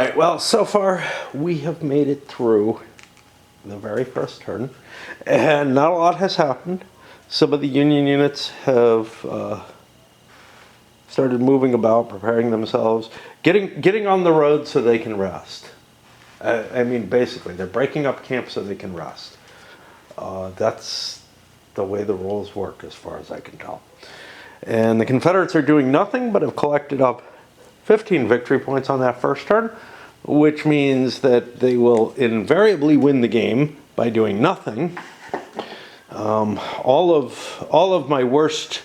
All right, well, so far we have made it through the very first turn, and not a lot has happened. Some of the Union units have started moving about, preparing themselves, getting on the road so they can rest. I mean, basically, they're breaking up camp so they can rest. That's the way the rules work, as far as I can tell. And the Confederates are doing nothing but have collected up 15 victory points on that first turn, which means that they will invariably win the game by doing nothing. All of my worst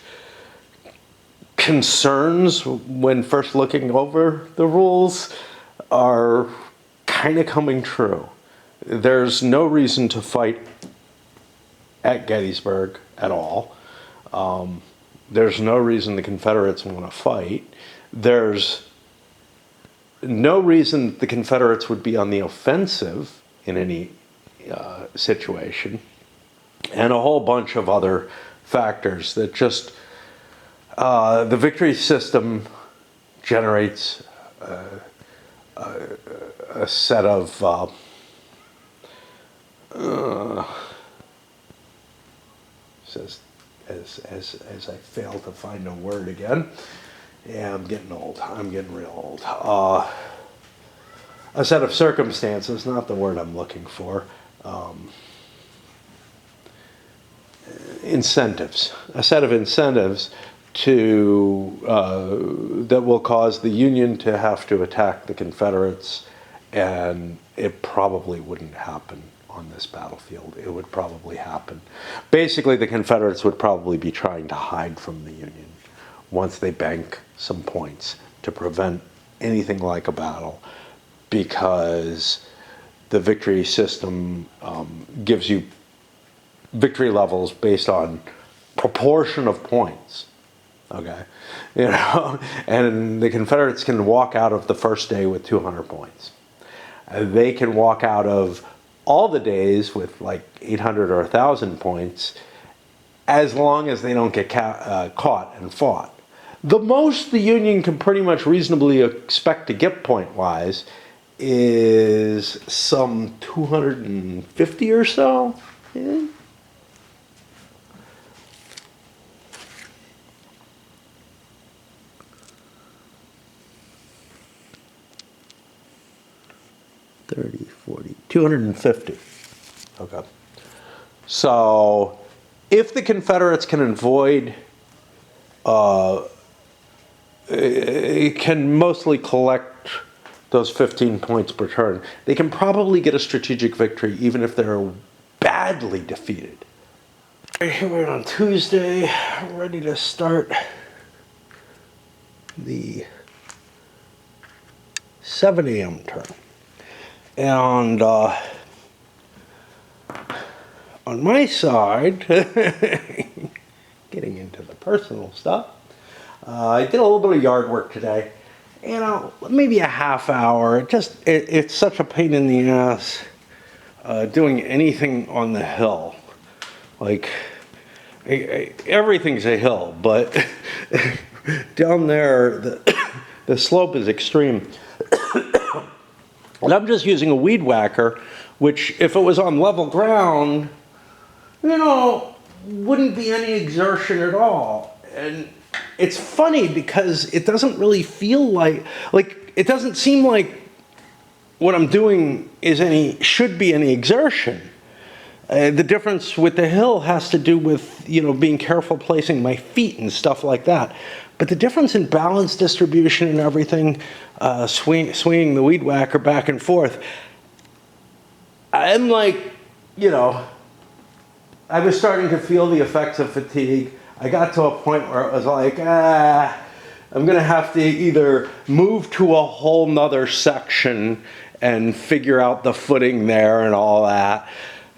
concerns when first looking over the rules are kind of coming true. There's no reason to fight at Gettysburg at all. There's no reason the Confederates want to fight. There's no reason the Confederates would be on the offensive in any situation, and a whole bunch of other factors that just the victory system generates a set of says as I fail to find a word again. Yeah, I'm getting old. I'm getting real old. A set of circumstances, not the word I'm looking for. Incentives. A set of incentives to that will cause the Union to have to attack the Confederates, and it probably wouldn't happen on this battlefield. It would probably happen. Basically, the Confederates would probably be trying to hide from the Union once they bank some points to prevent anything like a battle, because the victory system gives you victory levels based on proportion of points. Okay, you know, and the Confederates can walk out of the first day with 200 points. They can walk out of all the days with like 800 or 1,000 points, as long as they don't get caught and fought. The most the Union can pretty much reasonably expect to get point-wise is some 250 or so. Yeah. 30, 40, 250. Okay. So if the Confederates can avoid, can mostly collect those 15 points per turn, they can probably get a strategic victory even if they're badly defeated. Here we're on Tuesday, ready to start the 7 a.m. turn. And on my side, getting into the personal stuff, I did a little bit of yard work today. You know, maybe a half hour. It's such a pain in the ass doing anything on the hill. Like, everything's a hill, but down there, the slope is extreme. And I'm just using a weed whacker, which, if it was on level ground, you know, wouldn't be any exertion at all. And it's funny because it doesn't really feel like it doesn't seem like what I'm doing should be any exertion. The difference with the hill has to do with, you know, being careful placing my feet and stuff like that. But the difference in balance distribution and everything, swinging the weed whacker back and forth, I'm like, you know, I was starting to feel the effects of fatigue. I got to a point where it was like, I'm going to have to either move to a whole nother section and figure out the footing there and all that.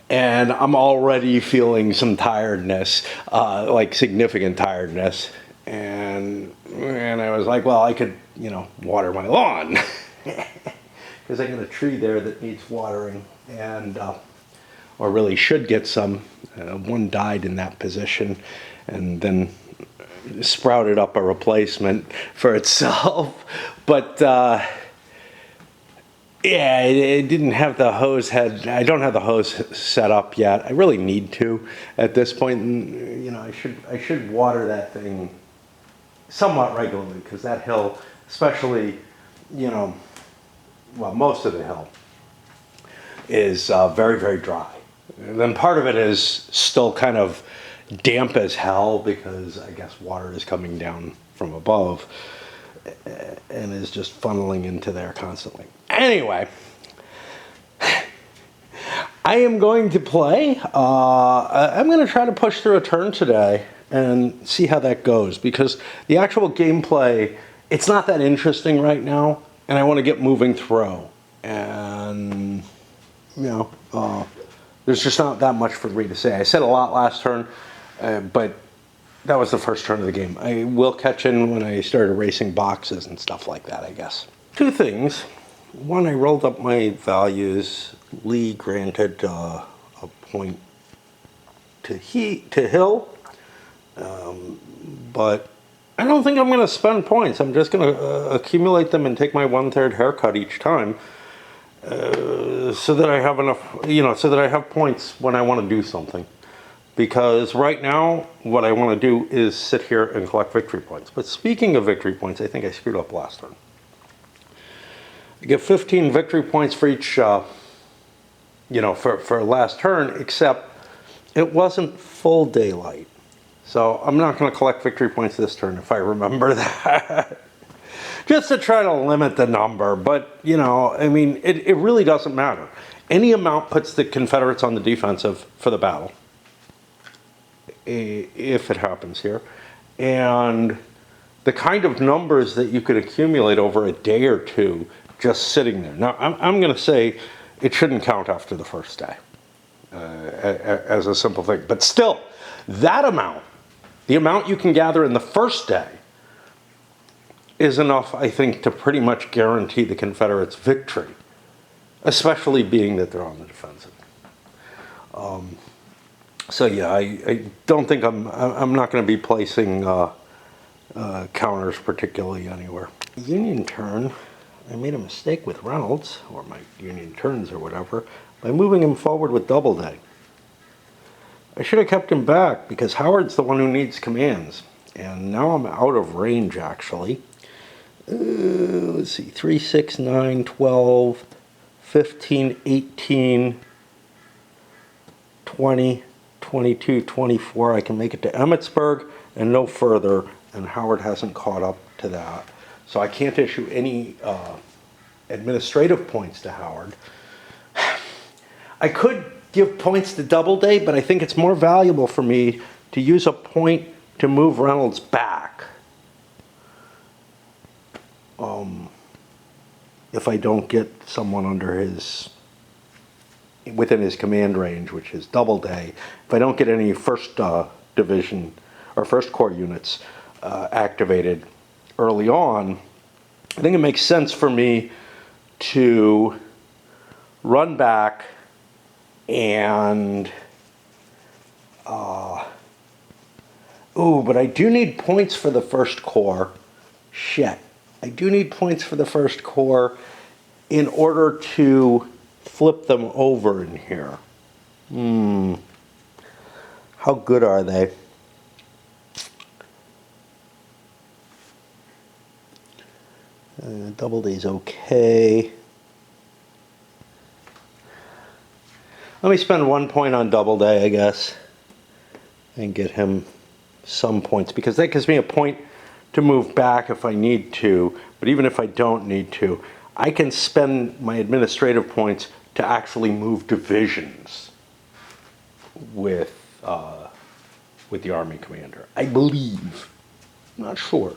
And I'm already feeling some tiredness, like significant tiredness. And I was like, well, I could, you know, water my lawn. Because I got a tree there that needs watering, and or really should get some. One died in that position, and then sprouted up a replacement for itself. But Yeah, it didn't have the hose head. I don't have the hose set up yet. I really need to at this point. And, you know, I should water that thing somewhat regularly because that hill, especially, you know, well, most of the hill is very, very dry. And then part of it is still kind of damp as hell because I guess water is coming down from above and is just funneling into there constantly. Anyway, I am going to play. I'm going to try to push through a turn today and see how that goes because the actual gameplay, it's not that interesting right now, and I want to get moving through. And, you know, there's just not that much for me to say. I said a lot last turn, but that was the first turn of the game. I will catch in when I start erasing boxes and stuff like that, I guess. Two things. One, I rolled up my values. Lee granted a point to Hill, but I don't think I'm going to spend points. I'm just going to accumulate them and take my 1/3 haircut each time, so that I have enough, you know, so that I have points when I want to do something. Because right now, what I want to do is sit here and collect victory points. But speaking of victory points, I think I screwed up last turn. I get 15 victory points for each, you know, for last turn, except it wasn't full daylight. So I'm not going to collect victory points this turn if I remember that. Just to try to limit the number. But, you know, I mean, it really doesn't matter. Any amount puts the Confederates on the defensive for the battle, if it happens here. And the kind of numbers that you could accumulate over a day or two just sitting there. Now, I'm going to say it shouldn't count after the first day as a simple thing. But still, that amount, the amount you can gather in the first day, is enough, I think, to pretty much guarantee the Confederates' victory, especially being that they're on the defensive. So yeah, I don't think I'm not going to be placing counters particularly anywhere. Union turn, I made a mistake with Reynolds, or my Union turns or whatever, by moving him forward with Doubleday. I should have kept him back because Howard's the one who needs commands. And now I'm out of range, actually. Let's see, 3, 6, 9, 12, 15, 18, 20, 22, 24. I can make it to Emmetsburg and no further, and Howard hasn't caught up to that. So I can't issue any administrative points to Howard. I could give points to Doubleday, but I think it's more valuable for me to use a point to move Reynolds back. If I don't get someone under within his command range, which is Doubleday, if I don't get any first division or first corps units activated early on, I think it makes sense for me to run back and but I do need points for the first corps. Shit. I do need points for the first corps in order to flip them over in here. How good are they? Doubleday's okay. Let me spend 1 point on Doubleday, I guess, and get him some points, because that gives me a point to move back if I need to. But even if I don't need to, I can spend my administrative points to actually move divisions with the Army commander, I believe. I'm not sure.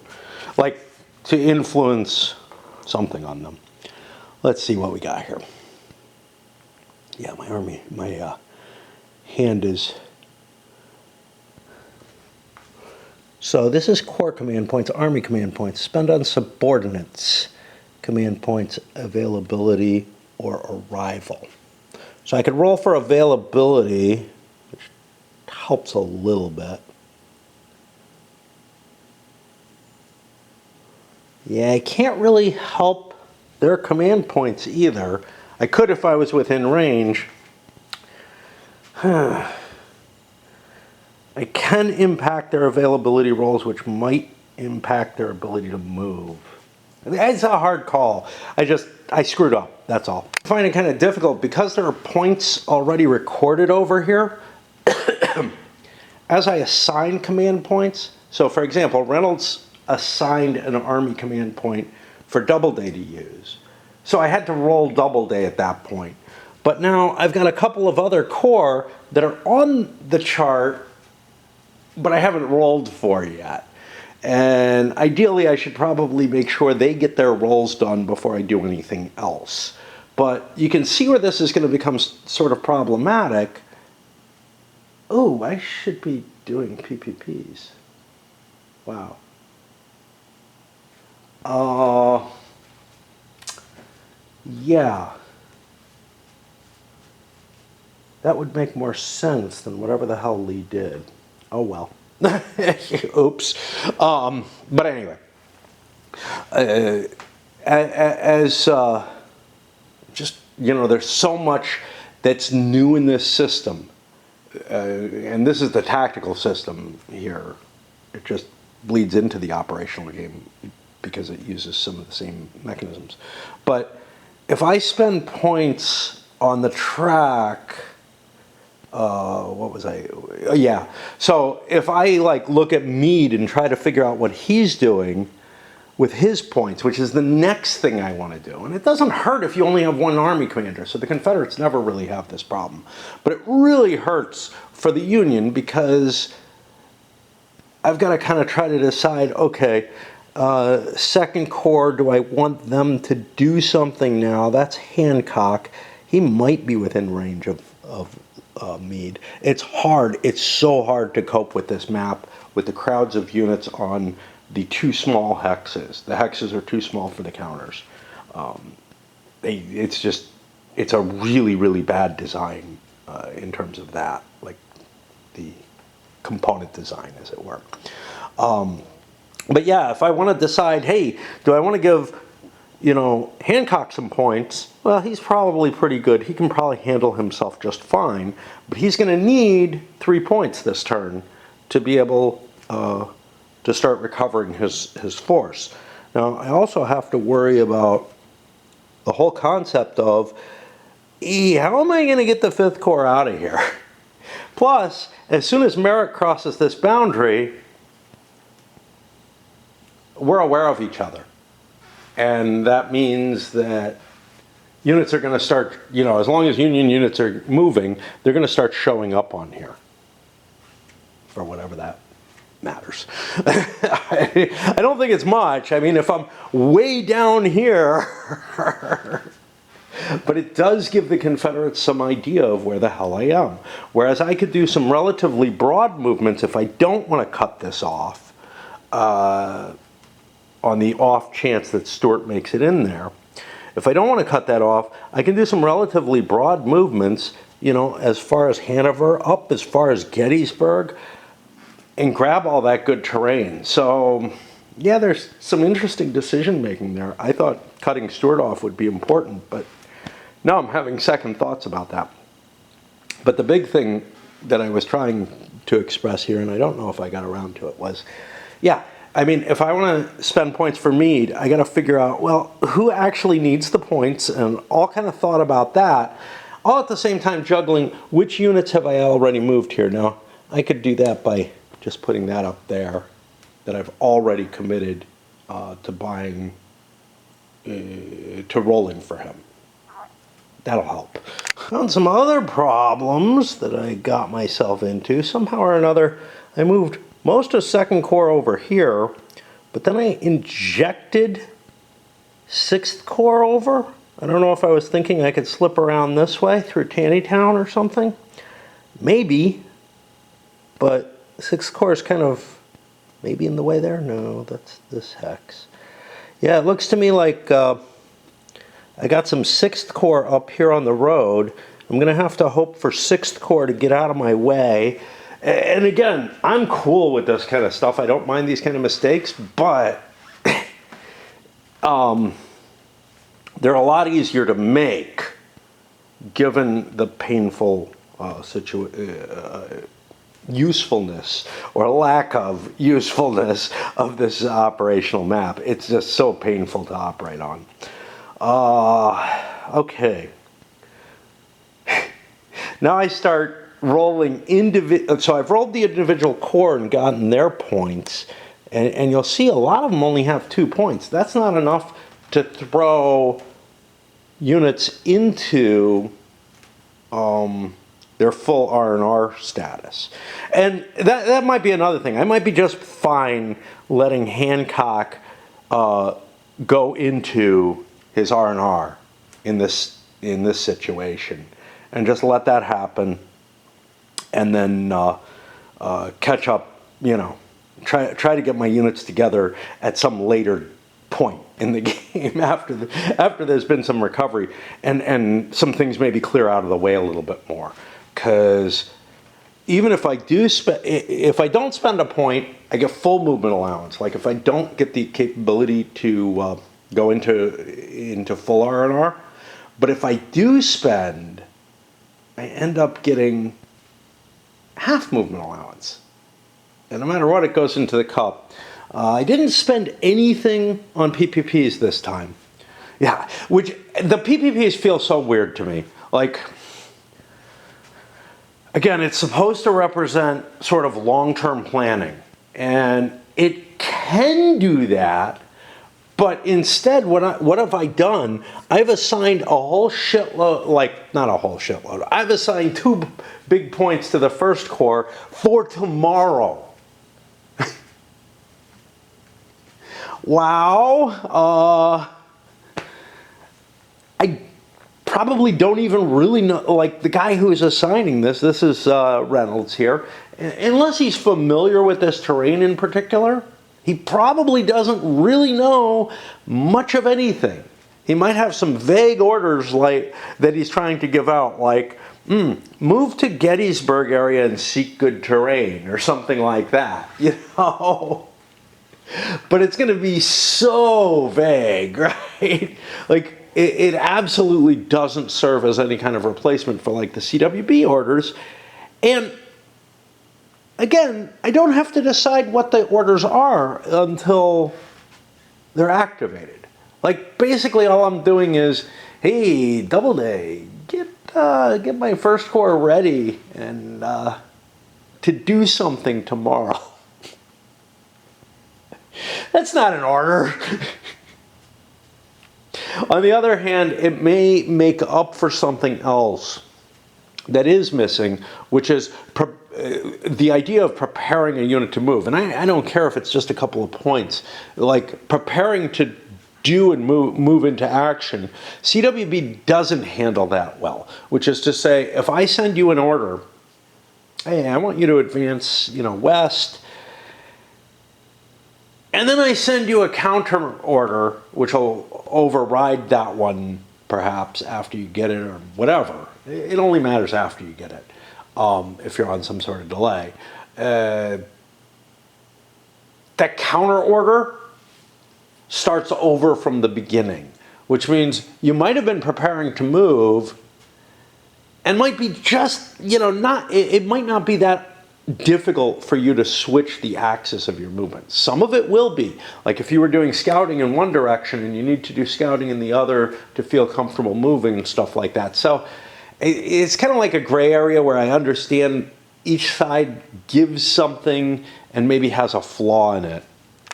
Like, to influence something on them. Let's see what we got here. Yeah, my hand is... So this is Corps command points, Army command points. Spend on subordinates, command points, availability, or arrival. So I could roll for availability, which helps a little bit. Yeah, I can't really help their command points either. I could if I was within range. I can impact their availability rolls, which might impact their ability to move. It's a hard call. I screwed up, that's all. I find it kind of difficult because there are points already recorded over here. As I assign command points, so for example, Reynolds assigned an Army command point for Doubleday to use. So I had to roll Doubleday at that point. But now I've got a couple of other corps that are on the chart, but I haven't rolled for yet. And ideally, I should probably make sure they get their rolls done before I do anything else. But you can see where this is going to become sort of problematic. Oh, I should be doing PPPs. Wow. Yeah. That would make more sense than whatever the hell Lee did. Oh well. Oops. But anyway, just, you know, there's so much that's new in this system. And this is the tactical system here. It just bleeds into the operational game because it uses some of the same mechanisms. But if I spend points on the track, what was I? Yeah. So if I like look at Meade and try to figure out what he's doing with his points, which is the next thing I want to do. And it doesn't hurt if you only have one Army commander, so the Confederates never really have this problem. But it really hurts for the Union because I've got to kind of try to decide, okay, Second Corps, do I want them to do something now? That's Hancock. He might be within range of Meade. It's hard. It's so hard to cope with this map with the crowds of units on the too small hexes. The hexes are too small for the counters. It's a really, really bad design in terms of that, like the component design, as it were. But yeah, if I want to decide, hey, do I want to give, you know, Hancock some points? Well, he's probably pretty good. He can probably handle himself just fine, but he's going to need 3 points this turn to be able to start recovering his force. Now, I also have to worry about the whole concept of, how am I going to get the 5th Corps out of here? Plus, as soon as Merritt crosses this boundary, we're aware of each other. And that means that units are going to start, you know, as long as Union units are moving, they're going to start showing up on here. For whatever that matters. I don't think it's much. I mean, if I'm way down here, but it does give the Confederates some idea of where the hell I am. Whereas I could do some relatively broad movements if I don't want to cut this off, on the off chance that Stuart makes it in there. If I don't want to cut that off, I can do some relatively broad movements, you know, as far as Hanover, up as far as Gettysburg, and grab all that good terrain. So, yeah, there's some interesting decision making there. I thought cutting Stuart off would be important, but now I'm having second thoughts about that. But the big thing that I was trying to express here, and I don't know if I got around to it, was, yeah, I mean, if I want to spend points for Meade, I got to figure out, well, who actually needs the points, and all kind of thought about that, all at the same time juggling which units have I already moved here. Now, I could do that by just putting that up there, that I've already committed to buying, to rolling for him. That'll help. Found some other problems that I got myself into. Somehow or another, I moved most of Second Corps over here, but then I injected 6th Corps over. I don't know if I was thinking I could slip around this way through Taneytown or something. Maybe, but 6th Corps is kind of maybe in the way there. No, that's this hex. Yeah, it looks to me like I got some 6th Corps up here on the road. I'm going to have to hope for 6th Corps to get out of my way. And again, I'm cool with this kind of stuff. I don't mind these kind of mistakes, but they're a lot easier to make given the painful usefulness or lack of usefulness of this operational map. It's just so painful to operate on. Okay. Now I start rolling so I've rolled the individual corps and gotten their points, and you'll see a lot of them only have 2 points. That's not enough to throw units into their full R&R status. And that might be another thing. I might be just fine letting Hancock go into his R&R in this situation, and just let that happen, and then catch up, try to get my units together at some later point in the game after there's been some recovery, and some things maybe clear out of the way a little bit more. Because even if I don't spend a point, I get full movement allowance. Like if I don't get the capability to go into full R&R, but if I do spend, I end up getting half movement allowance. And no matter what, it goes into the cup. I didn't spend anything on PPPs this time. Yeah, which the PPPs feel so weird to me. Like, again, it's supposed to represent sort of long-term planning. And it can do that, but instead, what have I done? I've assigned a whole shitload, not a whole shitload. I've assigned 2 big points to the First Corps for tomorrow. Wow. I probably don't even really know, like the guy who's assigning this is Reynolds here, unless he's familiar with this terrain in particular, he probably doesn't really know much of anything. He might have some vague orders that he's trying to give out, like, move to Gettysburg area and seek good terrain, or something like that, But it's going to be so vague, right? Like, it absolutely doesn't serve as any kind of replacement for, like, the CWB orders. And, again, I don't have to decide what the orders are until they're activated. Like, basically all I'm doing is, hey, Doubleday, get my First Corps ready and to do something tomorrow. That's not an order. On the other hand, it may make up for something else that is missing, which is the idea of preparing a unit to move. And I don't care if it's just a couple of points. Like preparing to do and move into action, CWB doesn't handle that well. Which is to say, if I send you an order, hey, I want you to advance, west, and then I send you a counter order, which will override that one, perhaps, after you get it or whatever. It only matters after you get it, if you're on some sort of delay. That counter order starts over from the beginning, which means you might have been preparing to move and might be just, it might not be that difficult for you to switch the axis of your movement. Some of it will be. Like if you were doing scouting in one direction and you need to do scouting in the other to feel comfortable moving and stuff like that. So it's kind of like a gray area where I understand each side gives something and maybe has a flaw in it.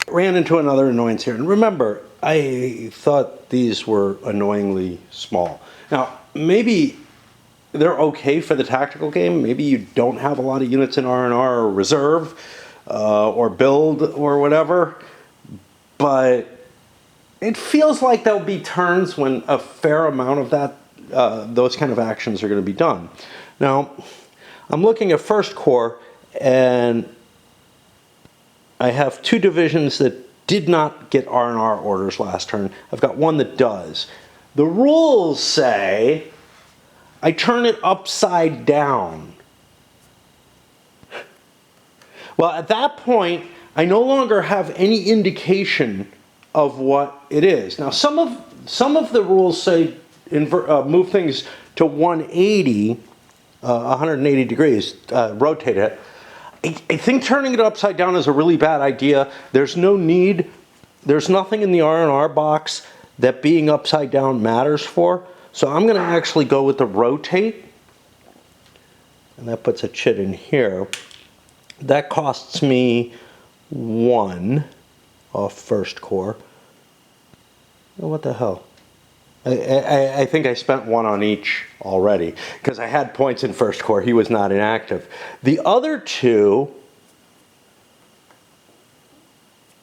Ran into another annoyance here. And remember, I thought these were annoyingly small. Now, maybe they're okay for the tactical game. Maybe you don't have a lot of units in R&R or reserve or build or whatever. But it feels like there'll be turns when a fair amount of that, those kind of actions are going to be done. Now, I'm looking at First Corps, and I have 2 divisions that did not get R&R orders last turn. I've got one that does. The rules say I turn it upside down. Well, at that point, I no longer have any indication of what it is. Now, some of Some of the rules say move things to 180, 180 degrees, rotate it. I think turning it upside down is a really bad idea. There's no need, there's nothing in the R&R box that being upside down matters for. So I'm going to actually go with the rotate. And that puts a chit in here. That costs me 1 off first core. Oh, what the hell? I think I spent 1 on each already because I had points in first core. He was not inactive. The other 2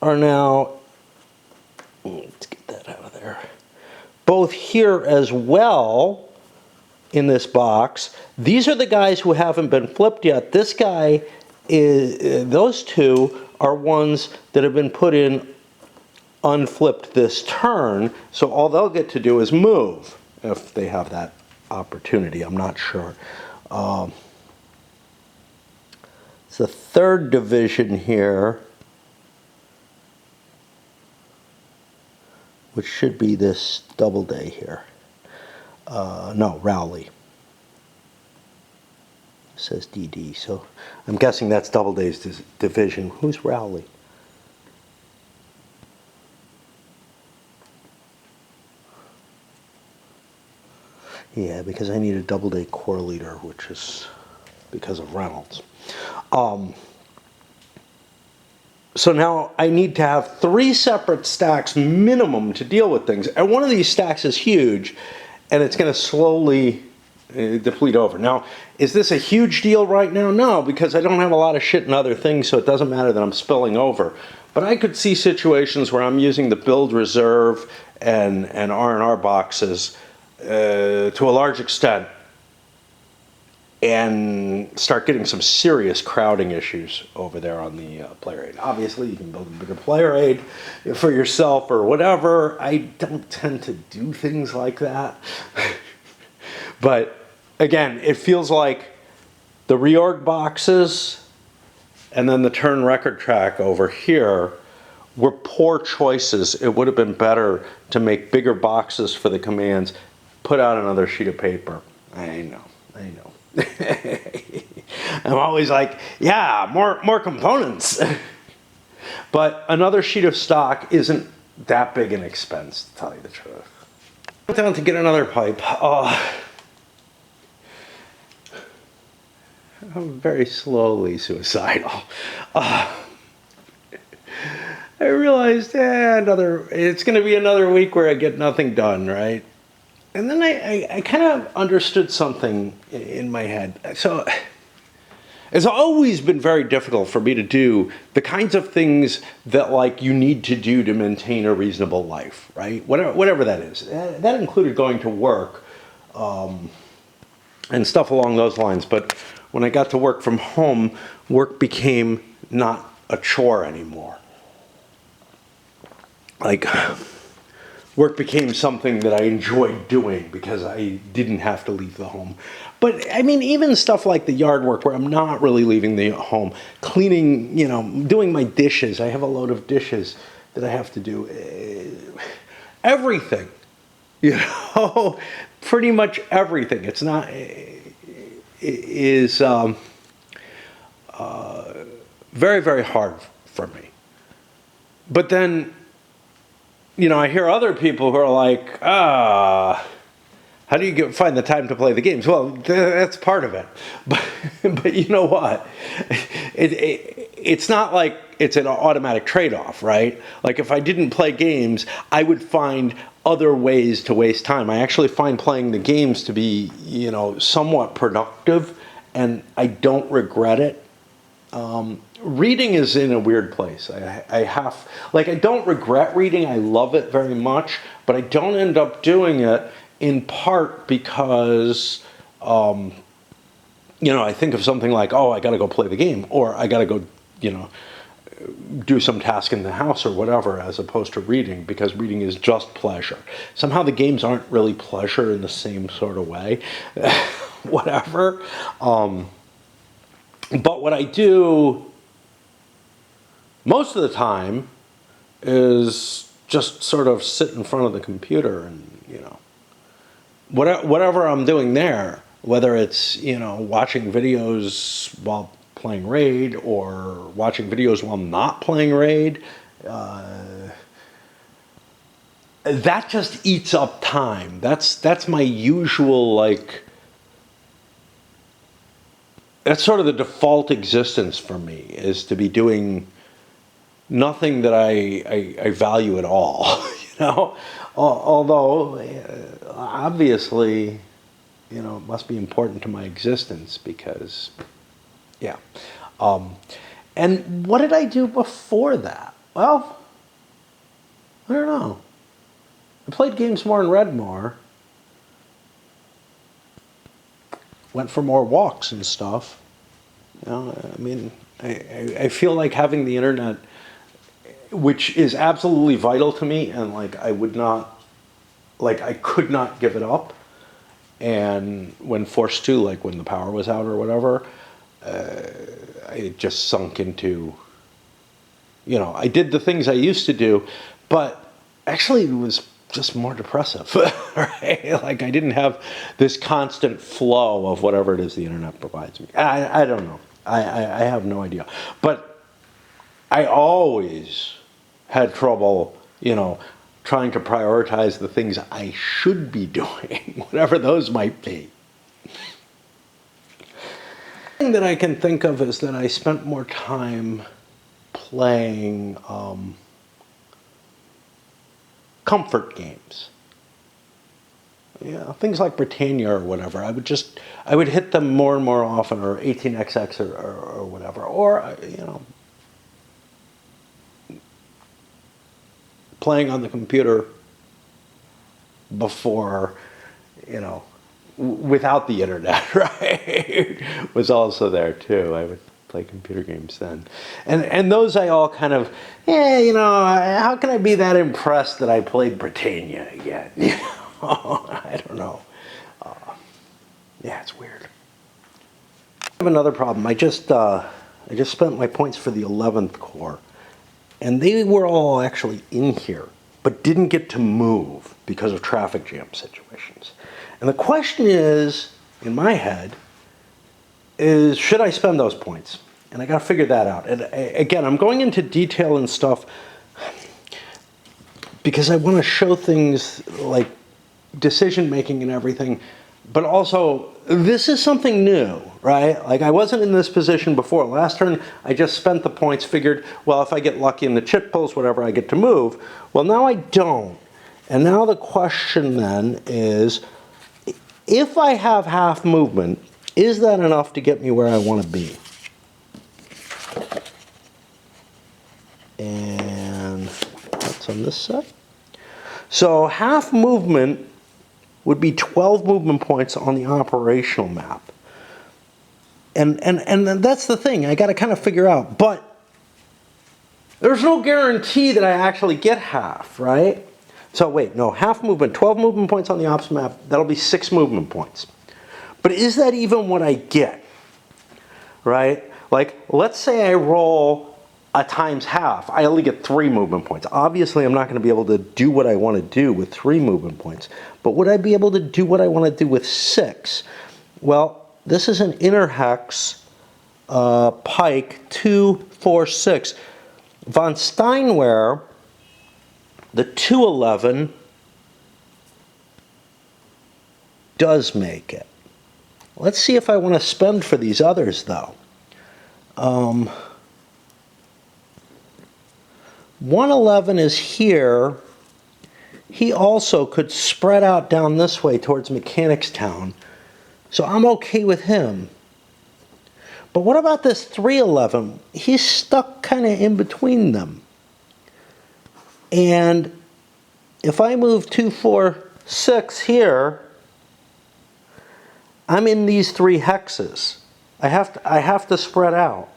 are now, let's get that out of there, both here as well in this box. These are the guys who haven't been flipped yet. This guy is, those 2 are ones that have been put in unflipped this turn, so all they'll get to do is move if they have that opportunity. I'm not sure. It's the 3rd division here, which should be this Doubleday here. No, Rowley. It says DD, so I'm guessing that's Doubleday's division. Who's Rowley? Yeah, because I need a Doubleday core leader, which is because of Reynolds. So now I need to have 3 separate stacks minimum to deal with things. And one of these stacks is huge, and it's going to slowly deplete over. Now, is this a huge deal right now? No, because I don't have a lot of shit in other things, so it doesn't matter that I'm spilling over. But I could see situations where I'm using the build reserve and R&R boxes to a large extent and start getting some serious crowding issues over there on the player aid. Obviously, you can build a bigger player aid for yourself or whatever. I don't tend to do things like that. But again, it feels like the reorg boxes and then the turn record track over here were poor choices. It would have been better to make bigger boxes for the commands, put out another sheet of paper. I know. I'm always like, yeah, more components. But another sheet of stock isn't that big an expense, to tell you the truth. I went down to get another pipe. I'm very slowly suicidal. I realized, it's going to be another week where I get nothing done, right? And then I kind of understood something in my head. So it's always been very difficult for me to do the kinds of things that like you need to do to maintain a reasonable life, right? Whatever that is. That included going to work and stuff along those lines. But when I got to work from home, work became not a chore anymore. Like, work became something that I enjoyed doing because I didn't have to leave the home. But I mean, even stuff like the yard work where I'm not really leaving the home, cleaning, doing my dishes. I have a load of dishes that I have to do. Everything, pretty much everything. It's not, is very, very hard for me. But then, I hear other people who are like, how do you find the time to play the games? Well, that's part of it. But you know what? It's not like it's an automatic trade-off, right? Like if I didn't play games, I would find other ways to waste time. I actually find playing the games to be, somewhat productive, and I don't regret it. Reading is in a weird place. I don't regret reading. I love it very much, but I don't end up doing it in part because, I think of something like, I got to go play the game, or I got to go, do some task in the house or whatever, as opposed to reading, because reading is just pleasure. Somehow the games aren't really pleasure in the same sort of way. Whatever. But what I do most of the time is just sort of sit in front of the computer and, whatever I'm doing there, whether it's, watching videos while playing Raid or watching videos while not playing Raid, that just eats up time. That's my usual, like, that's sort of the default existence for me, is to be doing nothing that I value at all, Although, obviously, it must be important to my existence because, yeah. And what did I do before that? Well, I don't know. I played games more and read more. Went for more walks and stuff. I feel like having the internet, which is absolutely vital to me, and like I could not give it up. And when forced to, like when the power was out or whatever, I just sunk into, I did the things I used to do, but actually it was just more depressive, right? Like I didn't have this constant flow of whatever it is the internet provides me. I don't know. I have no idea. But I always had trouble, trying to prioritize the things I should be doing, whatever those might be. The thing that I can think of is that I spent more time playing comfort games. Things like Britannia or whatever. I would hit them more and more often, or 18xx or whatever, or playing on the computer before, without the internet, right, was also there too. I would play computer games then. And those I all kind of, how can I be that impressed that I played Britannia again? I don't know. It's weird. I have another problem. I just spent my points for the 11th Corps. And they were all actually in here, but didn't get to move because of traffic jam situations. And the question is, in my head, is should I spend those points? And I got to figure that out. And again, I'm going into detail and stuff because I want to show things like decision making and everything, but also this is something new, right? Like I wasn't in this position before. Last turn, I just spent the points, figured, well, if I get lucky in the chit pulls, whatever, I get to move. Well, now I don't. And now the question then is, if I have half movement, is that enough to get me where I want to be? And that's on this side. So half movement would be 12 movement points on the operational map. And that's the thing, I got to kind of figure out. But there's no guarantee that I actually get half, right? So wait, no, half movement, 12 movement points on the ops map, that'll be 6 movement points. But is that even what I get, right? Like, let's say I roll a times half, I only get 3 movement points. Obviously, I'm not going to be able to do what I want to do with 3 movement points. But would I be able to do what I want to do with 6? Well, this is an inner hex pike 2, 4, 6. Von Steinwehr, the 211 does make it. Let's see if I want to spend for these others, though. 111 is here. He also could spread out down this way towards Mechanicstown. So I'm okay with him. But what about this 311? He's stuck kind of in between them. And if I move 2, 4, 6 here, I'm in these 3 hexes. I have to spread out.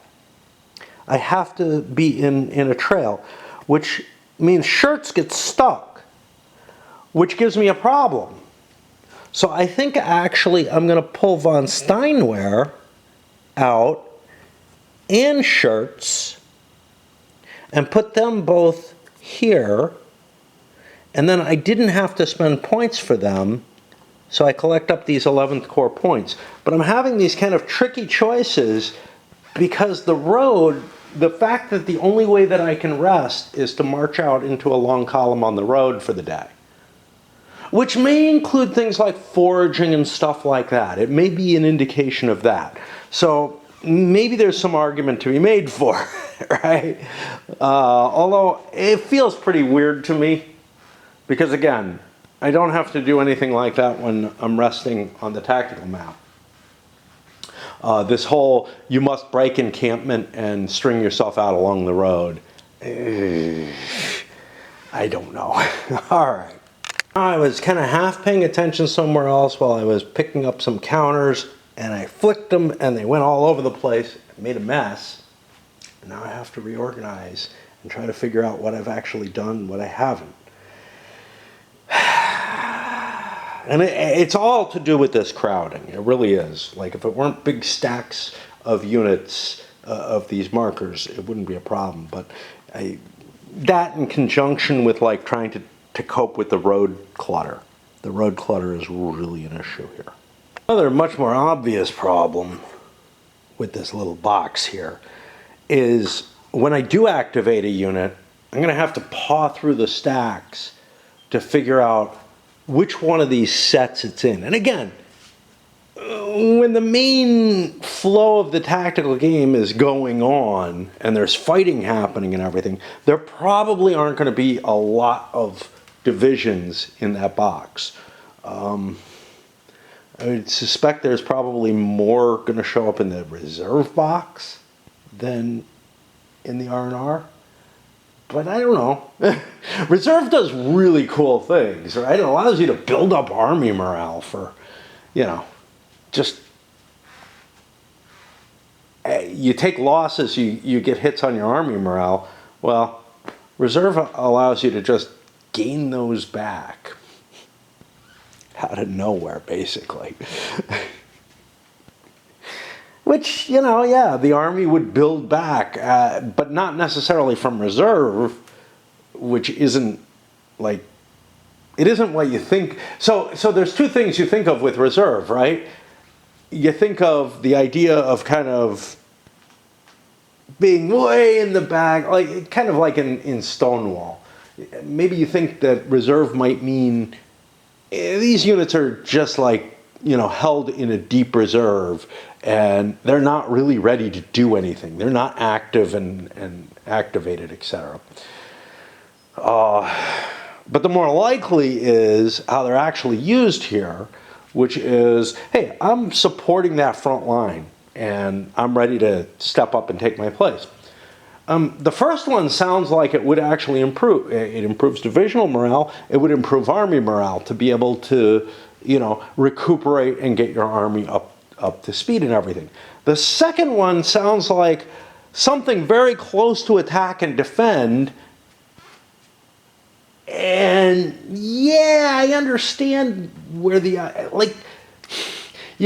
I have to be in a trail, which means Schurz gets stuck, which gives me a problem. So I think actually I'm going to pull von Steinwehr out and Schurz and put them both here And then I didn't have to spend points for them, so I collect up these 11th Corps points. But I'm having these kind of tricky choices because the road, the fact that the only way that I can rest is to march out into a long column on the road for the day, which may include things like foraging and stuff like that. It may be an indication of that. So maybe there's some argument to be made for it, right? Although it feels pretty weird to me because, again, I don't have to do anything like that when I'm resting on the tactical map. This whole, you must break encampment and string yourself out along the road. I don't know. All right. I was kind of half paying attention somewhere else while I was picking up some counters, and I flicked them and they went all over the place, made a mess. And now I have to reorganize and try to figure out what I've actually done, what I haven't. And it's all to do with this crowding. It really is. Like, if it weren't big stacks of units of these markers, it wouldn't be a problem. But that in conjunction with like trying to cope with the road clutter. The road clutter is really an issue here. Another much more obvious problem with this little box here is when I do activate a unit, I'm going to have to paw through the stacks to figure out which one of these sets it's in. And again, when the main flow of the tactical game is going on and there's fighting happening and everything, there probably aren't going to be a lot of divisions in that box. I would suspect there's probably more going to show up in the reserve box than in the R&R. But I don't know. Reserve does really cool things, right? It allows you to build up army morale for, just, you take losses, you get hits on your army morale. Well, reserve allows you to just gain those back out of nowhere, basically. Which, the army would build back, but not necessarily from reserve, which isn't like, it isn't what you think. So there's two things you think of with reserve, right? You think of the idea of kind of being way in the back, like kind of like in Stonewall. Maybe you think that reserve might mean these units are just like, held in a deep reserve, and they're not really ready to do anything. They're not active and activated, etc. But the more likely is how they're actually used here, which is, hey, I'm supporting that front line, and I'm ready to step up and take my place. The first one sounds like it would actually improve. It improves divisional morale. It would improve army morale to be able to, recuperate and get your army up to speed and everything. The second one sounds like something very close to attack and defend. And yeah, I understand where you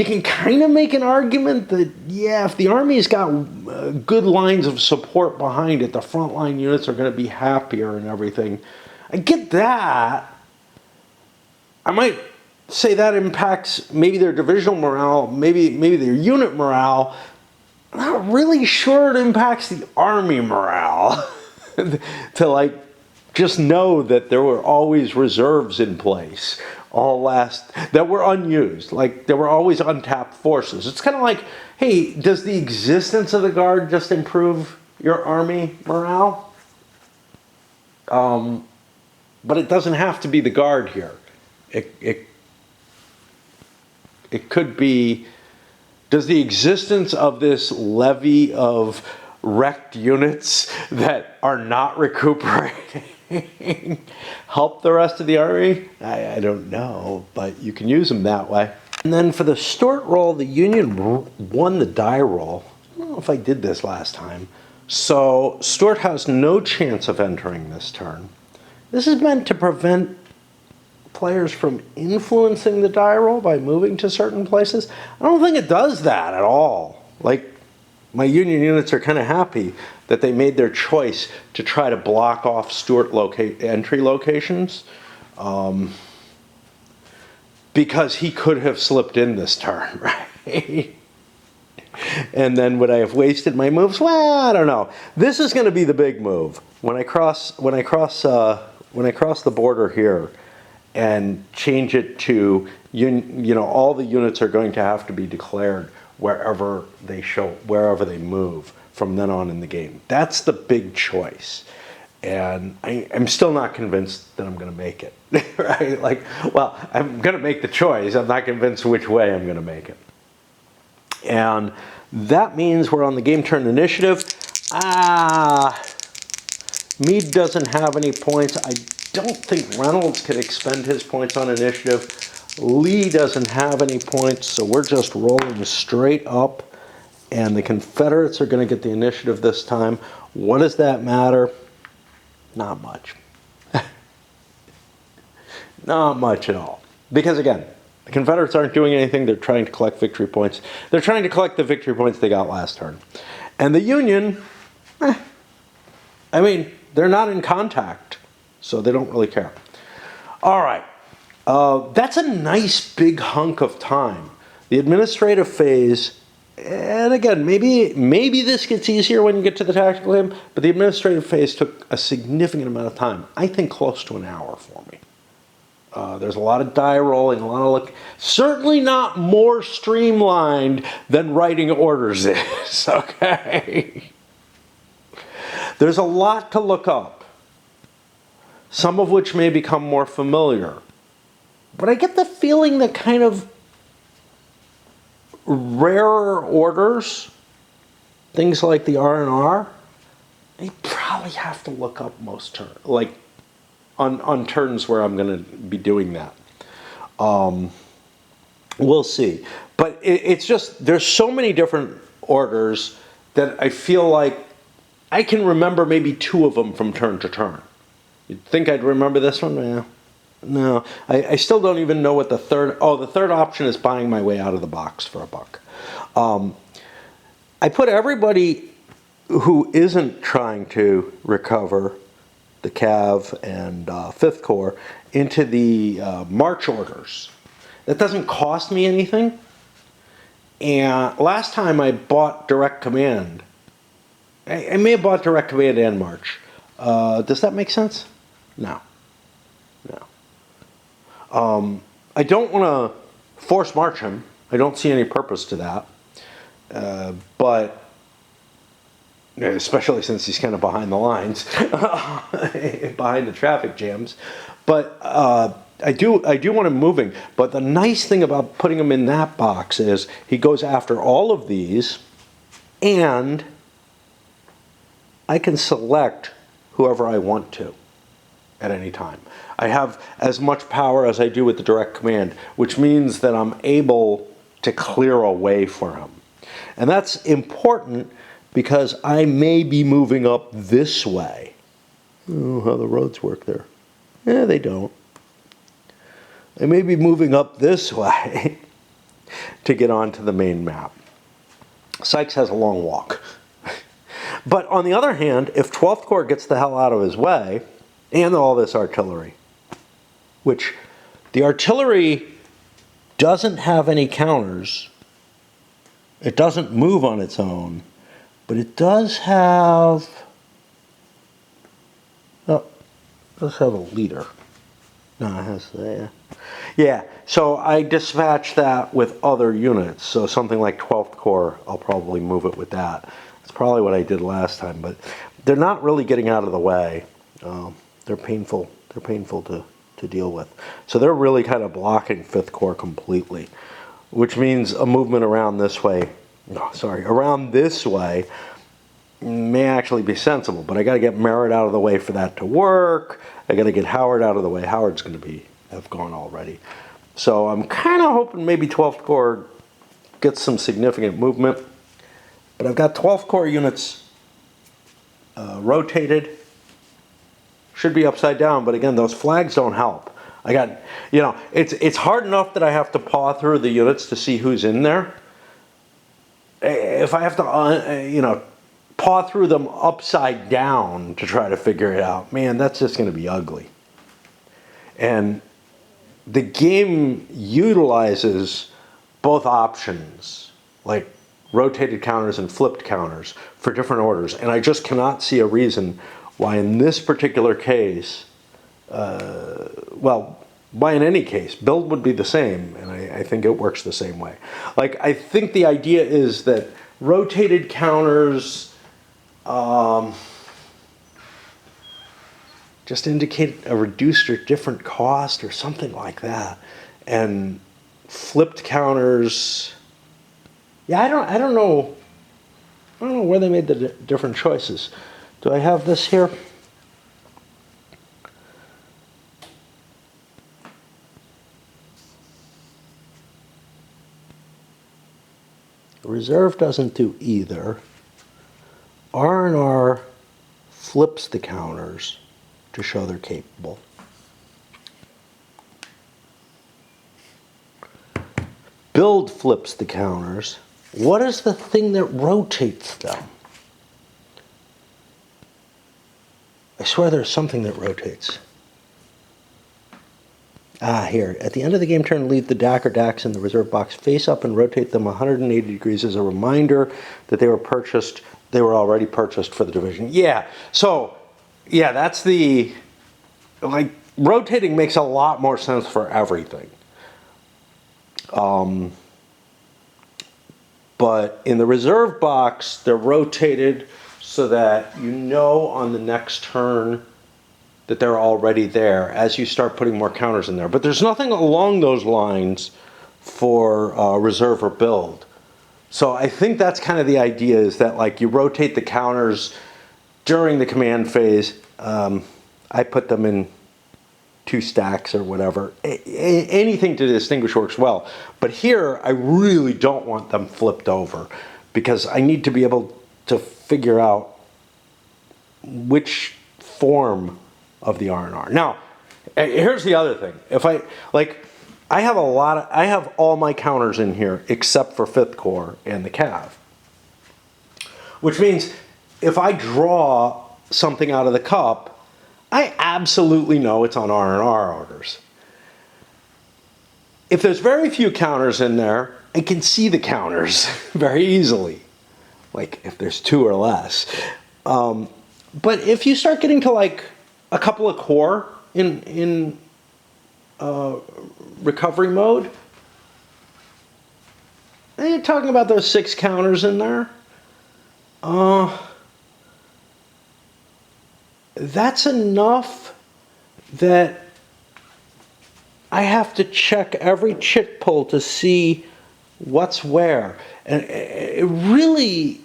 can kind of make an argument that, yeah, if the army's got good lines of support behind it, the frontline units are going to be happier and everything. I get that. I might say that impacts maybe their divisional morale, maybe their unit morale. I'm not really sure it impacts the army morale to just know that there were always reserves in place, that were unused, like there were always untapped forces. It's kind of like, hey, does the existence of the Guard just improve your army morale? But it doesn't have to be the Guard here. It could be, does the existence of this levy of wrecked units that are not recuperating help the rest of the army? I don't know, but you can use them that way. And then for the Stuart roll, the Union won the die roll. I don't know if I did this last time. So Stuart has no chance of entering this turn. This is meant to prevent players from influencing the die roll by moving to certain places. I don't think it does that at all. Like, my Union units are kind of happy that they made their choice to try to block off Stuart entry locations. Because he could have slipped in this turn, right? And then would I have wasted my moves? Well, I don't know. This is going to be the big move when I cross the border here, and change it to all the units are going to have to be declared wherever they move from then on in the game. That's the big choice. And I'm still not convinced that I'm going to make it, right? Like, well, I'm going to make the choice. I'm not convinced which way I'm going to make it. And that means we're on the game turn initiative. Meade doesn't have any points. I don't think Reynolds can expend his points on initiative. Lee doesn't have any points, so we're just rolling straight up. And the Confederates are going to get the initiative this time. What does that matter? Not much. Not much at all. Because again, the Confederates aren't doing anything. They're trying to collect victory points. They're trying to collect the victory points they got last turn. And the Union, I mean, they're not in contact, so they don't really care. All right. That's a nice big hunk of time. The administrative phase, and again, maybe this gets easier when you get to the tactical game, but the administrative phase took a significant amount of time. I think close to an hour for me. There's a lot of die rolling, a lot of certainly not more streamlined than writing orders is, okay? There's a lot to look up, some of which may become more familiar. But I get the feeling that kind of rarer orders, things like the R&R, they probably have to look up most turns, like on turns where I'm going to be doing that. We'll see. But it's just, there's so many different orders that I feel like I can remember maybe 2 of them from turn to turn. You'd think I'd remember this one? Yeah. No, I still don't even know what the third option is buying my way out of the box for $1. I put everybody who isn't trying to recover the Cav and 5th Corps into the march orders. That doesn't cost me anything. And last time I bought direct command. I may have bought direct command and march. Does that make sense? No. I don't want to force march him. I don't see any purpose to that. But especially since he's kind of behind the lines, behind the traffic jams. But I do want him moving. But the nice thing about putting him in that box is he goes after all of these, and I can select whoever I want to at any time. I have as much power as I do with the direct command, which means that I'm able to clear a way for him. And that's important because I may be moving up this way. Oh, how the roads work there. Yeah, they don't. I may be moving up this way to get onto the main map. Sykes has a long walk. But on the other hand, if 12th Corps gets the hell out of his way, and all this artillery, which the artillery doesn't have any counters, it doesn't move on its own, but it does have, a leader. No, it has, yeah. So I dispatch that with other units. So something like 12th Corps, I'll probably move it with that. That's probably what I did last time, but they're not really getting out of the way. They're painful. They're painful to deal with. So they're really kind of blocking 5th Corps completely, which means a movement around this way. Around this way may actually be sensible, but I got to get Merritt out of the way for that to work. I got to get Howard out of the way. Howard's going to have gone already. So I'm kind of hoping maybe 12th Corps gets some significant movement. But I've got 12th Corps units rotated. Should be upside down, but again, those flags don't help. I got, it's hard enough that I have to paw through the units to see who's in there. If I have to, paw through them upside down to try to figure it out, man, that's just going to be ugly. And the game utilizes both options, like rotated counters and flipped counters for different orders. And I just cannot see a reason why in this particular case, well, why in any case, build would be the same, and I think it works the same way. Like, I think the idea is that rotated counters just indicate a reduced or different cost or something like that. And flipped counters, yeah, I don't know where they made the different choices. Do I have this here? Reserve doesn't do either. R&R flips the counters to show they're capable. Build flips the counters. What is the thing that rotates them? I swear there's something that rotates. Ah, here. At the end of the game turn, leave the DAC or DAX in the reserve box face up and rotate them 180 degrees as a reminder that they were already purchased for the division. Yeah, so, yeah, that's the, like, rotating makes a lot more sense for everything. But in the reserve box, they're rotated so that you know on the next turn that they're already there as you start putting more counters in there. But there's nothing along those lines for reserve or build. So I think that's kind of the idea, is that like you rotate the counters during the command phase. I put them in 2 stacks or whatever. Anything to distinguish works well. But here, I really don't want them flipped over because I need to be able to figure out which form of the R&R. Now, here's the other thing. If I have all my counters in here except for 5th Corps and the Cav. Which means if I draw something out of the cup, I absolutely know it's on R&R orders. If there's very few counters in there, I can see the counters very easily. Like if there's 2 or less. But if you start getting to like a couple of core in recovery mode, and you're talking about those 6 counters in there, that's enough that I have to check every chit pull to see what's where. And it really,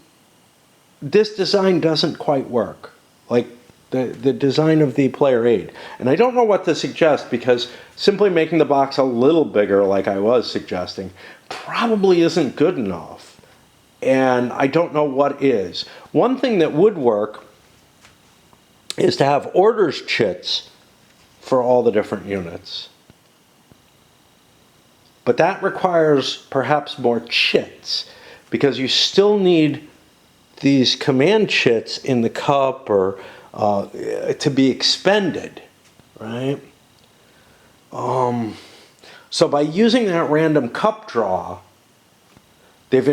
this design doesn't quite work. Like the design of the player aid. And I don't know what to suggest, because simply making the box a little bigger, like I was suggesting, probably isn't good enough. And I don't know what is. One thing that would work is to have orders chits for all the different units. But that requires perhaps more chits, because you still need these command chits in the cup or to be expended, right? So by using that random cup draw, they've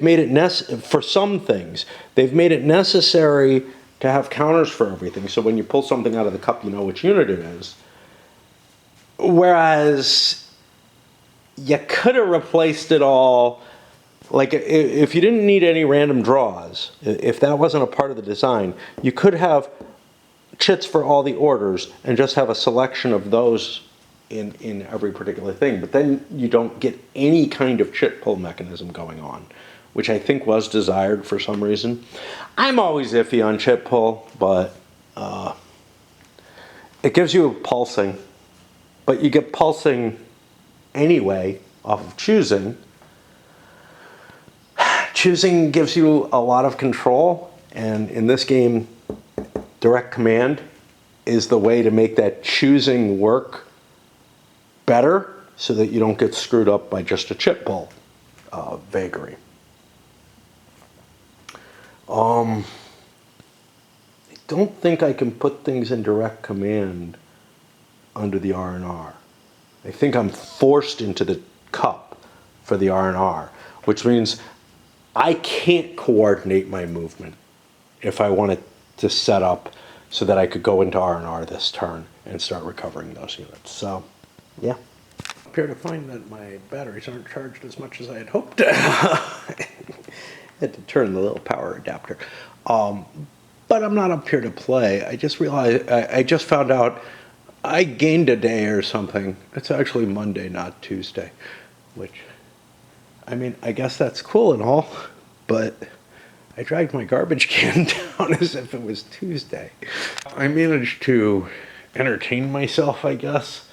made it for some things. They've made it necessary to have counters for everything. So when you pull something out of the cup, you know which unit it is. Whereas you could have replaced it all. Like if you didn't need any random draws, if that wasn't a part of the design, you could have chits for all the orders and just have a selection of those in every particular thing. But then you don't get any kind of chit pull mechanism going on, which I think was desired for some reason. I'm always iffy on chit pull, but it gives you pulsing, but you get pulsing anyway off of choosing. Choosing gives you a lot of control, and in this game, direct command is the way to make that choosing work better so that you don't get screwed up by just a chit pull vagary. I don't think I can put things in direct command under the R&R. I think I'm forced into the cup for the R&R, which means I can't coordinate my movement if I wanted to set up so that I could go into R&R this turn and start recovering those units. So, yeah. I appear to find that my batteries aren't charged as much as I had hoped. I had to turn the little power adapter. But I'm not up here to play. I just realized, I just found out I gained a day or something. It's actually Monday, not Tuesday, which, I mean, I guess that's cool and all, but I dragged my garbage can down as if it was Tuesday. I managed to entertain myself, I guess,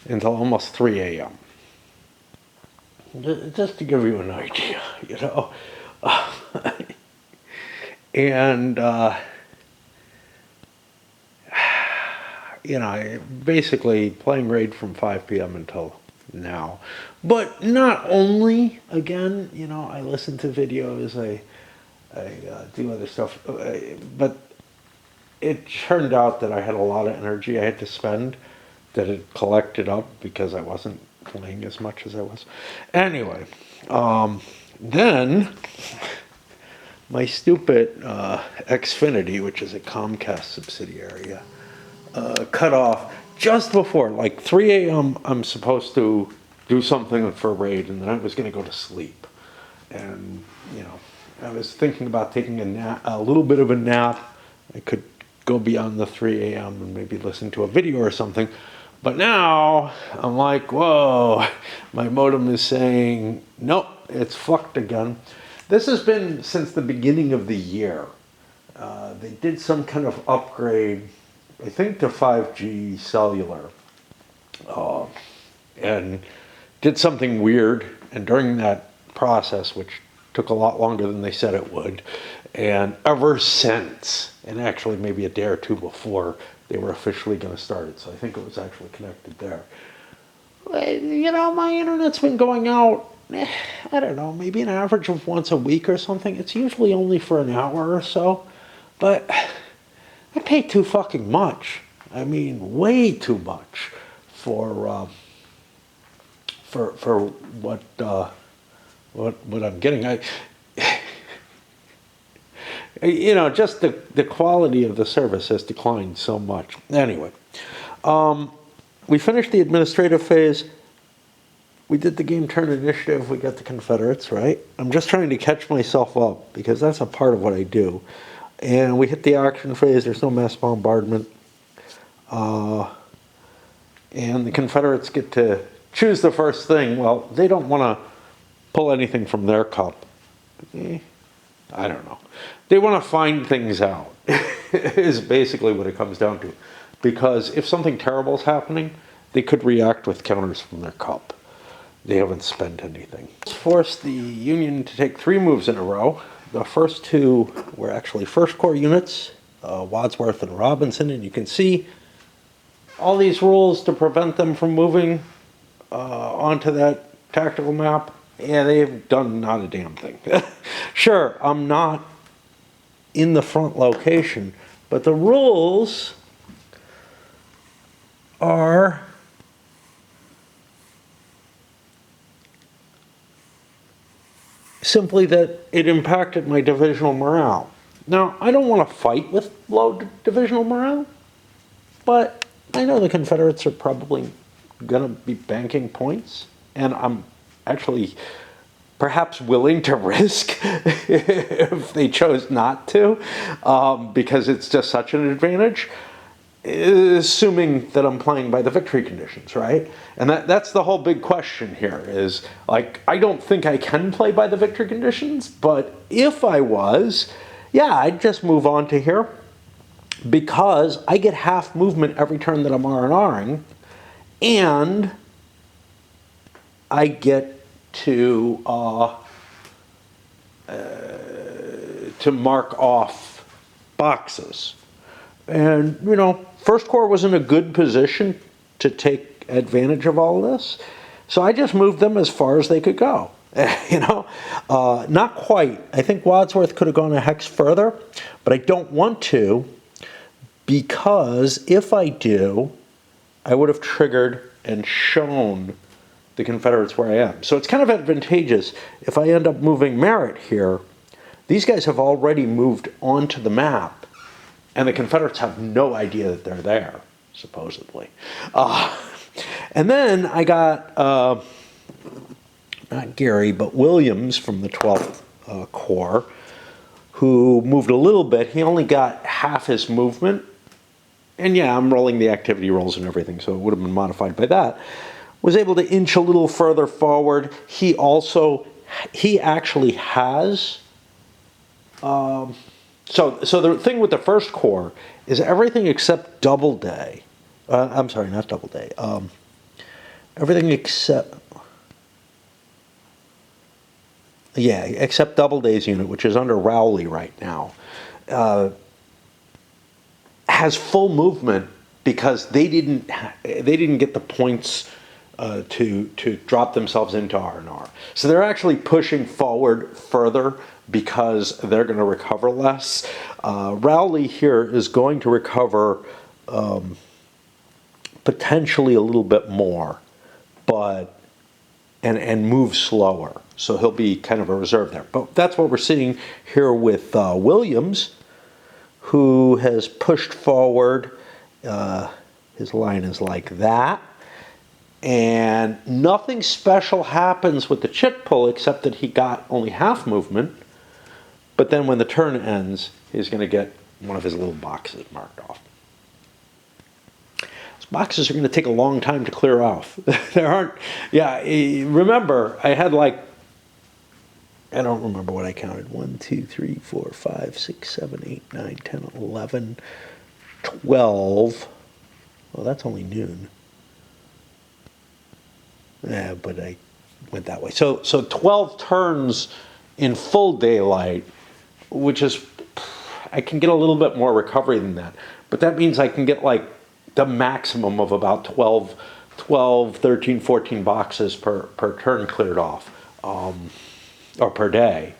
until almost 3 a.m. Just to give you an idea, you know. And, you know, basically playing Raid from 5 p.m. until now. But not only, again, you know, I listen to videos, I do other stuff, but it turned out that I had a lot of energy I had to spend that had collected up because I wasn't playing as much as I was. Anyway, then my stupid Xfinity, which is a Comcast subsidiary, cut off just before, like 3 a.m. I'm supposed to do something for Raid, and then I was going to go to sleep. And, you know, I was thinking about taking a nap, a little bit of a nap. I could go beyond the 3 a.m. and maybe listen to a video or something. But now I'm like, whoa, my modem is saying, nope, it's fucked again. This has been since the beginning of the year. They did some kind of upgrade, I think, to 5G cellular, and did something weird. And during that process, which took a lot longer than they said it would, and ever since, and actually maybe a day or two before they were officially going to start it, so I think it was actually connected there. You know, my internet's been going out, I don't know, maybe an average of once a week or something. It's usually only for an hour or so, but I pay too fucking much. I mean, way too much for what I'm getting. You know, just the quality of the service has declined so much. Anyway, we finished the administrative phase. We did the game turn initiative. We got the Confederates, right? I'm just trying to catch myself up because that's a part of what I do. And we hit the action phase. There's no mass bombardment. And the Confederates get to choose the first thing. Well, they don't want to pull anything from their cup. I don't know. They want to find things out, is basically what it comes down to. Because if something terrible is happening, they could react with counters from their cup. They haven't spent anything. This forced the Union to take 3 moves in a row. The first 2 were actually First Corps units, Wadsworth and Robinson, and you can see all these rules to prevent them from moving onto that tactical map. Yeah, they've done not a damn thing. Sure, I'm not in the front location, but the rules are simply that it impacted my divisional morale. Now, I don't want to fight with low divisional morale, but I know the Confederates are probably going to be banking points, and I'm actually perhaps willing to risk if they chose not to, because it's just such an advantage, assuming that I'm playing by the victory conditions, right? And that's the whole big question here is, like, I don't think I can play by the victory conditions, but if I was, yeah, I'd just move on to here, because I get half movement every turn that I'm R&Ring, and I get to mark off boxes. And, you know, First Corps was in a good position to take advantage of all this, so I just moved them as far as they could go. You know, not quite. I think Wadsworth could have gone a hex further, but I don't want to, because if I do, I would have triggered and shown the Confederates where I am. So it's kind of advantageous if I end up moving Merritt here. These guys have already moved onto the map, and the Confederates have no idea that they're there, supposedly. And then I got, not Gary, but Williams from the 12th Corps, who moved a little bit. He only got half his movement. And yeah, I'm rolling the activity rolls and everything, so it would have been modified by that. Was able to inch a little further forward. He actually has, so the thing with the First Corps is everything except Doubleday. I'm sorry, not Doubleday. Everything except, yeah, except Doubleday's unit, which is under Rowley right now, has full movement because they didn't get the points to drop themselves into R&R. So they're actually pushing forward further because they're going to recover less. Rowley here is going to recover potentially a little bit more, but and move slower. So he'll be kind of a reserve there. But that's what we're seeing here with Williams, who has pushed forward. His line is like that. And nothing special happens with the chit pull except that he got only half movement. But then when the turn ends, he's going to get one of his little boxes marked off. Those boxes are going to take a long time to clear off. There aren't, yeah, remember, I had like, I don't remember what I counted. 1, 2, 3, 4, 5, 6, 7, 8, 9, 10, 11, 12. Well, that's only noon. Yeah, but I went that way. So 12 turns in full daylight, which is, I can get a little bit more recovery than that. But that means I can get like the maximum of about 12, 13, 14 boxes per turn cleared off, or per day,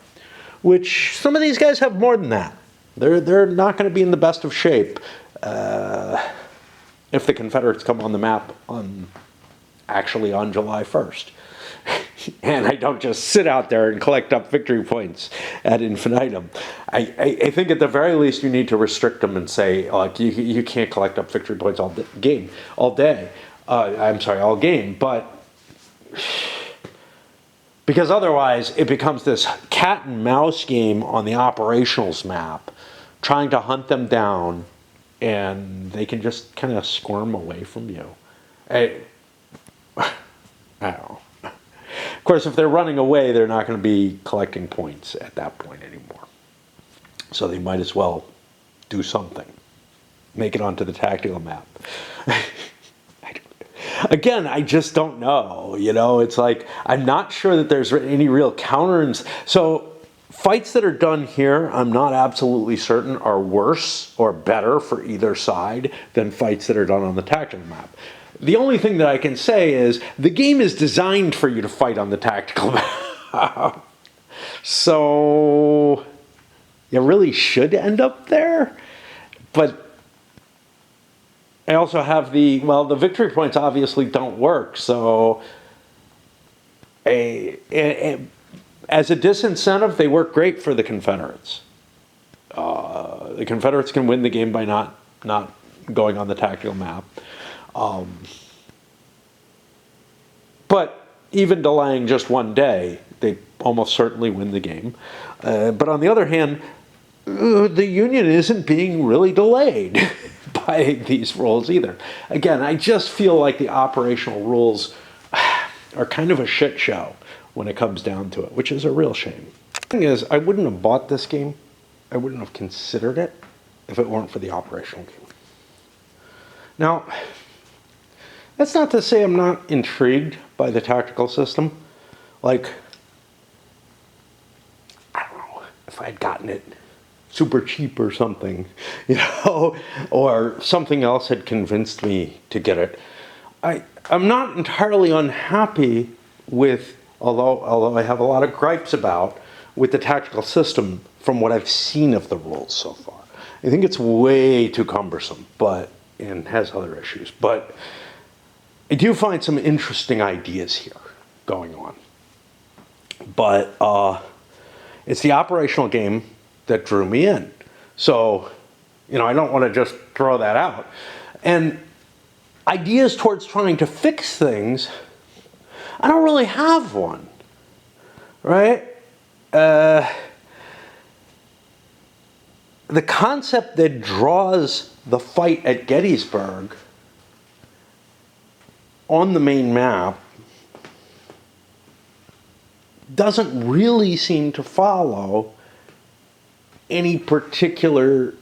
which some of these guys have more than that. They're not going to be in the best of shape if the Confederates come on the map actually on July 1st. And I don't just sit out there and collect up victory points ad infinitum. I think at the very least you need to restrict them and say, like, you can't collect up victory points all game. But because otherwise it becomes this cat and mouse game on the operationals map, trying to hunt them down, and they can just kind of squirm away from you. I don't know. Of course, if they're running away, they're not going to be collecting points at that point anymore. So they might as well do something. Make it onto the tactical map. Again, I just don't know. You know, it's like, I'm not sure that there's any real counter. So fights that are done here, I'm not absolutely certain are worse or better for either side than fights that are done on the tactical map. The only thing that I can say is the game is designed for you to fight on the tactical map. So you really should end up there. But I also have the victory points obviously don't work. So as a disincentive, they work great for the Confederates. The Confederates can win the game by not going on the tactical map. But even delaying just one day, they almost certainly win the game. But on the other hand, the Union isn't being really delayed by these rules either. Again, I just feel like the operational rules are kind of a shit show when it comes down to it, which is a real shame. The thing is, I wouldn't have bought this game. I wouldn't have considered it if it weren't for the operational game. Now, that's not to say I'm not intrigued by the tactical system. Like, I don't know, if I'd gotten it super cheap or something, you know, or something else had convinced me to get it. I'm not entirely unhappy with, although I have a lot of gripes about, with the tactical system from what I've seen of the rules so far. I think it's way too cumbersome, and has other issues. But I do find some interesting ideas here going on. But it's the operational game that drew me in. So, I don't want to just throw that out. And ideas towards trying to fix things, I don't really have one, right? The concept that draws the fight at Gettysburg on the main map doesn't really seem to follow any particular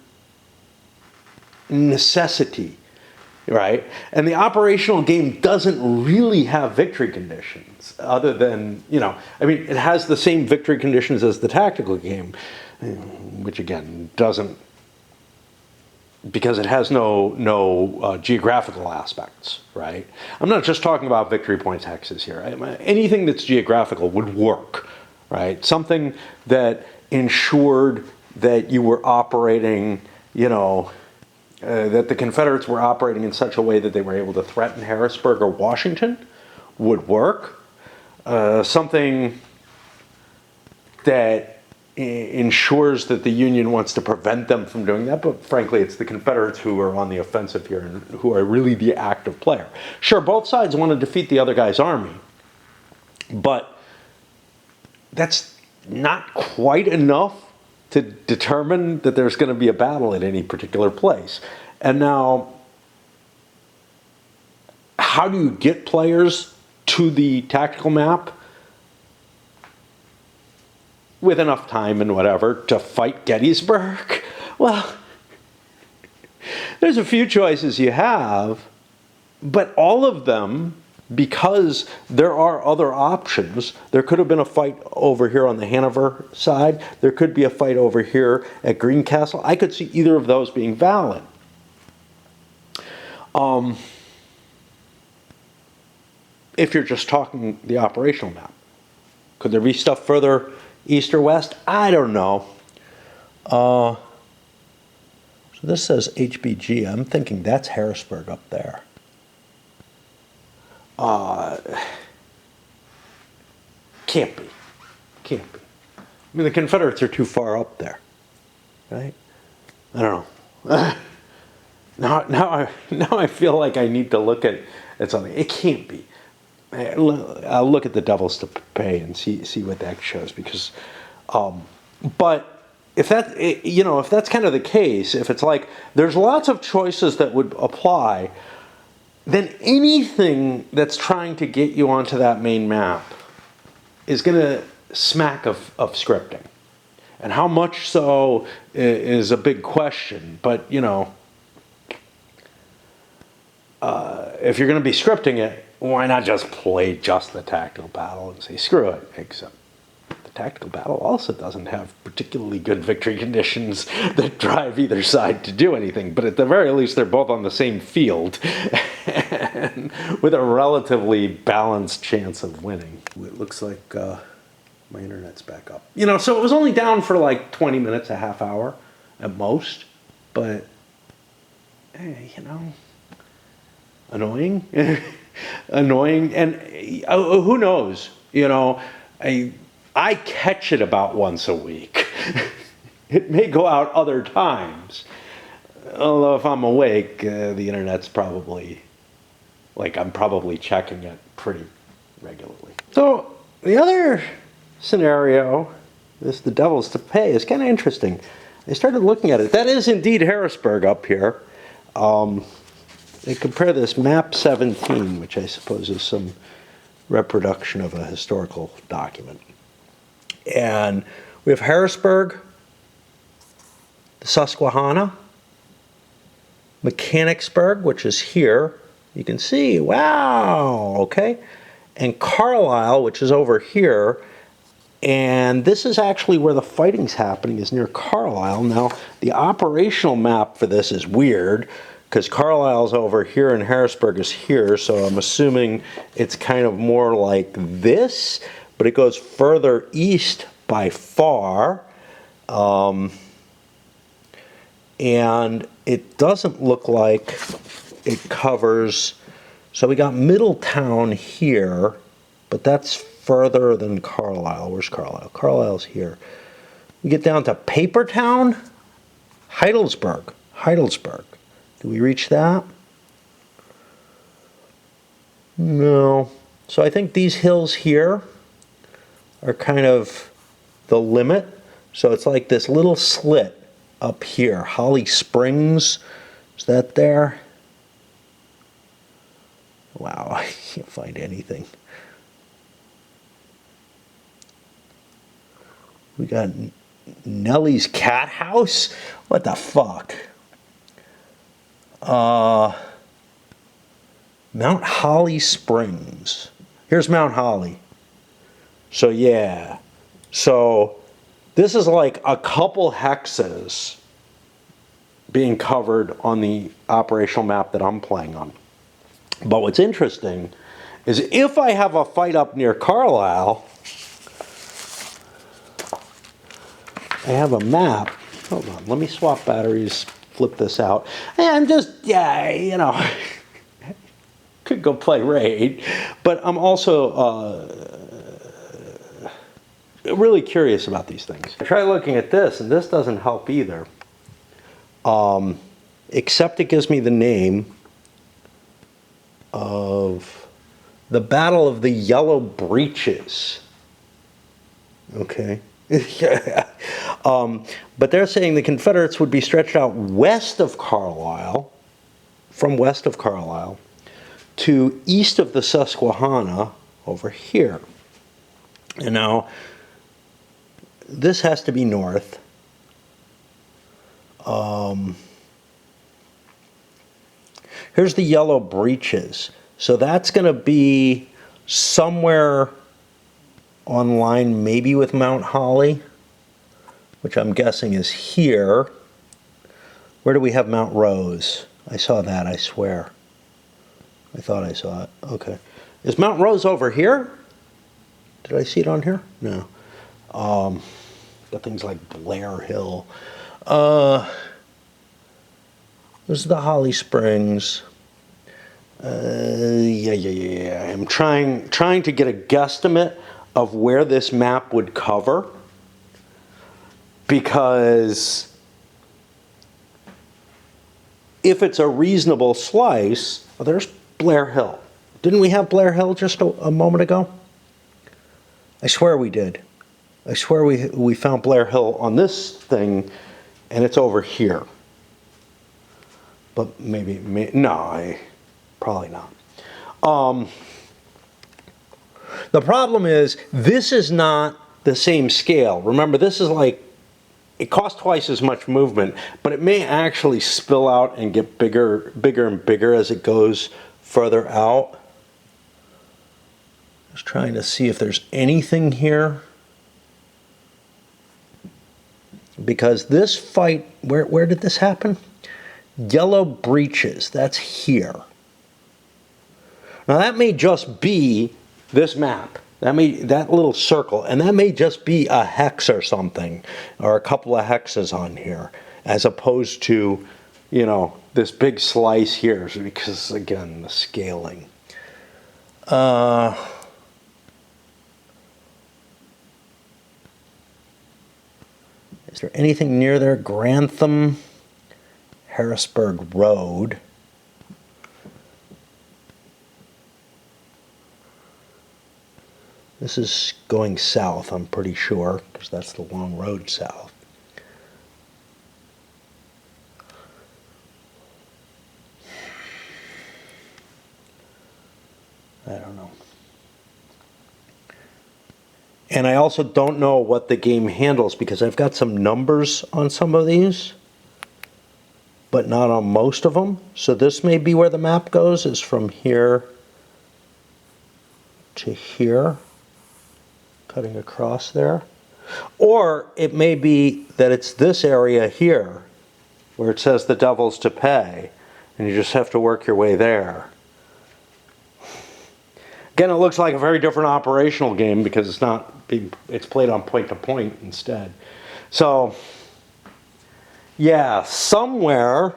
necessity, right? And the operational game doesn't really have victory conditions other than, it has the same victory conditions as the tactical game, which again doesn't, because it has no geographical aspects, right? I'm not just talking about victory points hexes here. Anything that's geographical would work, right? Something that ensured that you were operating, that the Confederates were operating in such a way that they were able to threaten Harrisburg or Washington would work. Something that ensures that the Union wants to prevent them from doing that, but frankly, it's the Confederates who are on the offensive here and who are really the active player. Sure, both sides want to defeat the other guy's army, but that's not quite enough to determine that there's going to be a battle at any particular place. And now, how do you get players to the tactical map with enough time and whatever to fight Gettysburg? Well, there's a few choices you have, but all of them, because there are other options. There could have been a fight over here on the Hanover side. There could be a fight over here at Greencastle. I could see either of those being valid. If you're just talking the operational map. Could there be stuff further east or west? I don't know. So this says HBG. I'm thinking that's Harrisburg up there. Can't be. I mean, the Confederates are too far up there, right? I don't know. Now I feel like I need to look at something. It can't be. I'll look at the Devils to Pay and see what that shows, because, but if that's kind of the case, if it's like there's lots of choices that would apply, then anything that's trying to get you onto that main map is going to smack of scripting. And how much so is a big question. But, if you're going to be scripting it, why not just play just the tactical battle and say, screw it, except the tactical battle also doesn't have particularly good victory conditions that drive either side to do anything, but at the very least they're both on the same field and with a relatively balanced chance of winning. It looks like my internet's back up. So it was only down for like 20 minutes, a half hour at most, but hey, annoying. Annoying, and who knows? I catch it about once a week. It may go out other times. Although if I'm awake, the internet's probably, I'm probably checking it pretty regularly. So the other scenario, the Devils to Pay, is kind of interesting. I started looking at it. That is indeed Harrisburg up here. They compare this map 17, which I suppose is some reproduction of a historical document. And we have Harrisburg, the Susquehanna, Mechanicsburg, which is here. You can see, wow, okay. And Carlisle, which is over here. And this is actually where the fighting's happening, is near Carlisle. Now, the operational map for this is weird, because Carlisle's over here and Harrisburg is here, so I'm assuming it's kind of more like this, but it goes further east by far. And it doesn't look like it covers So we got Middletown here, but that's further than Carlisle. Where's Carlisle? Carlisle's here. We get down to Papertown, Heidelberg. Heidelberg. Do we reach that? No. So I think these hills here are kind of the limit. So it's like this little slit up here. Holly Springs, is that there? Wow, I can't find anything. We got Nellie's Cat House? What the fuck? Mount Holly Springs. Here's Mount Holly. So yeah. So this is like a couple hexes being covered on the operational map that I'm playing on. But what's interesting is if I have a fight up near Carlisle, I have a map. Hold on, let me swap batteries, flip this out. And just, yeah, you know, could go play Raid. But I'm also really curious about these things. I try looking at this, and this doesn't help either. Except it gives me the name of the Battle of the Yellow Breeches. Okay. But they're saying the Confederates would be stretched out west of Carlisle, from west of Carlisle, to east of the Susquehanna over here. And now, this has to be north. Here's the Yellow Breeches. So that's going to be somewhere on line maybe with Mount Holly, which I'm guessing is here. Where do we have Mount Rose? I saw that, I swear. I thought I saw it. Okay. Is Mount Rose over here? Did I see it on here? No. Got things like Blair Hill. This is the Holly Springs. Yeah. I'm trying to get a guesstimate of where this map would cover, because if it's a reasonable slice, well, there's Blair Hill. Didn't we have Blair Hill just a moment ago? I swear we did. I swear we found Blair Hill on this thing, and it's over here. But maybe no, probably not. The problem is, this is not the same scale. Remember, this is like, it costs twice as much movement, but it may actually spill out and get bigger and bigger as it goes further out. Just trying to see if there's anything here. Because this fight, where did this happen? Yellow Breeches, that's here. Now that may just be this map. That little circle, and that may just be a hex or something, or a couple of hexes on here, as opposed to, you know, this big slice here, because again, the scaling. Is there anything near there? Grantham, Harrisburg Road. This is going south, I'm pretty sure, because that's the long road south. I don't know. And I also don't know what the game handles, because I've got some numbers on some of these, but not on most of them. So this may be where the map goes, is from here to here, cutting across there. Or it may be that it's this area here, where it says the Devils to pay, and you just have to work your way there. Again, it looks like a very different operational game, because it's played on point to point instead. So, yeah, somewhere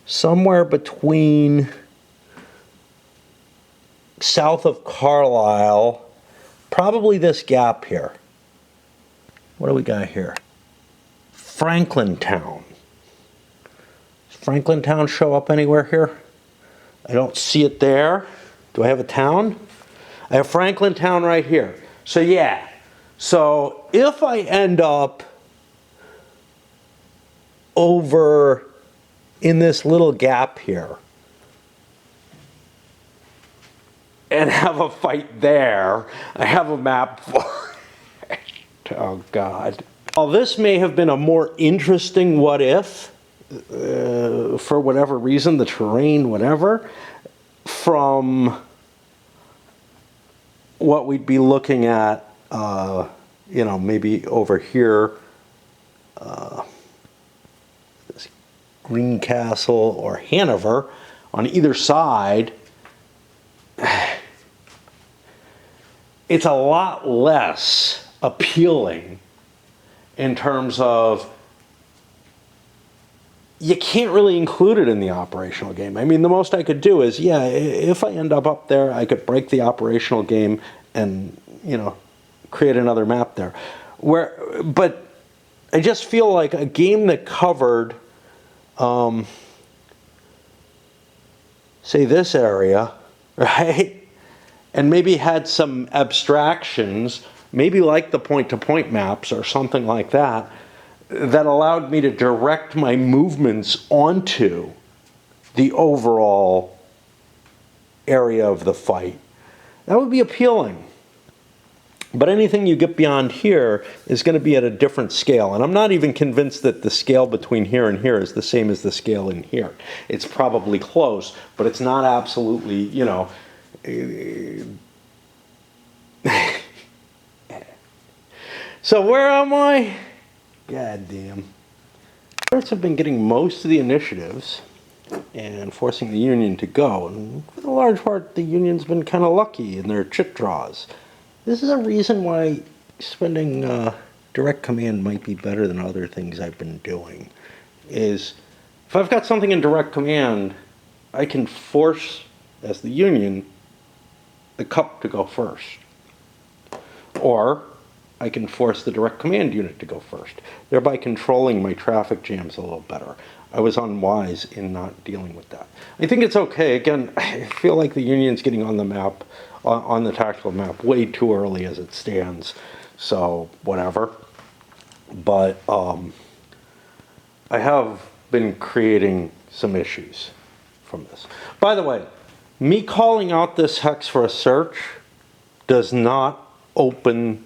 somewhere between south of Carlisle, probably this gap here. What do we got here? Franklintown. Does Franklintown show up anywhere here? I don't see it there. Do I have a town? I have Franklintown right here. So yeah. So if I end up over in this little gap here and have a fight there, I have a map for it. Oh God. Well, this may have been a more interesting what if, for whatever reason, the terrain, whatever, from what we'd be looking at, you know, maybe over here, this Greencastle or Hanover on either side. It's a lot less appealing in terms of you can't really include it in the operational game. I mean, the most I could do is, yeah, if I end up there, I could break the operational game and, you know, create another map there. But I just feel like a game that covered, say, this area, right? And maybe had some abstractions, maybe like the point-to-point maps or something like that, that allowed me to direct my movements onto the overall area of the fight. That would be appealing. But anything you get beyond here is going to be at a different scale. And I'm not even convinced that the scale between here and here is the same as the scale in here. It's probably close, but it's not absolutely, you know. So where am I? God damn. Pirates have been getting most of the initiatives and forcing the Union to go. And for the large part, the Union's been kind of lucky in their chit draws. This is a reason why spending direct command might be better than other things I've been doing. Is if I've got something in direct command, I can force, as the Union, the cup to go first. Or I can force the direct command unit to go first, thereby controlling my traffic jams a little better. I was unwise in not dealing with that. I think it's okay. Again, I feel like the Union's getting on the map, on the tactical map, way too early as it stands. So, whatever. But I have been creating some issues from this. By the way, me calling out this hex for a search does not open,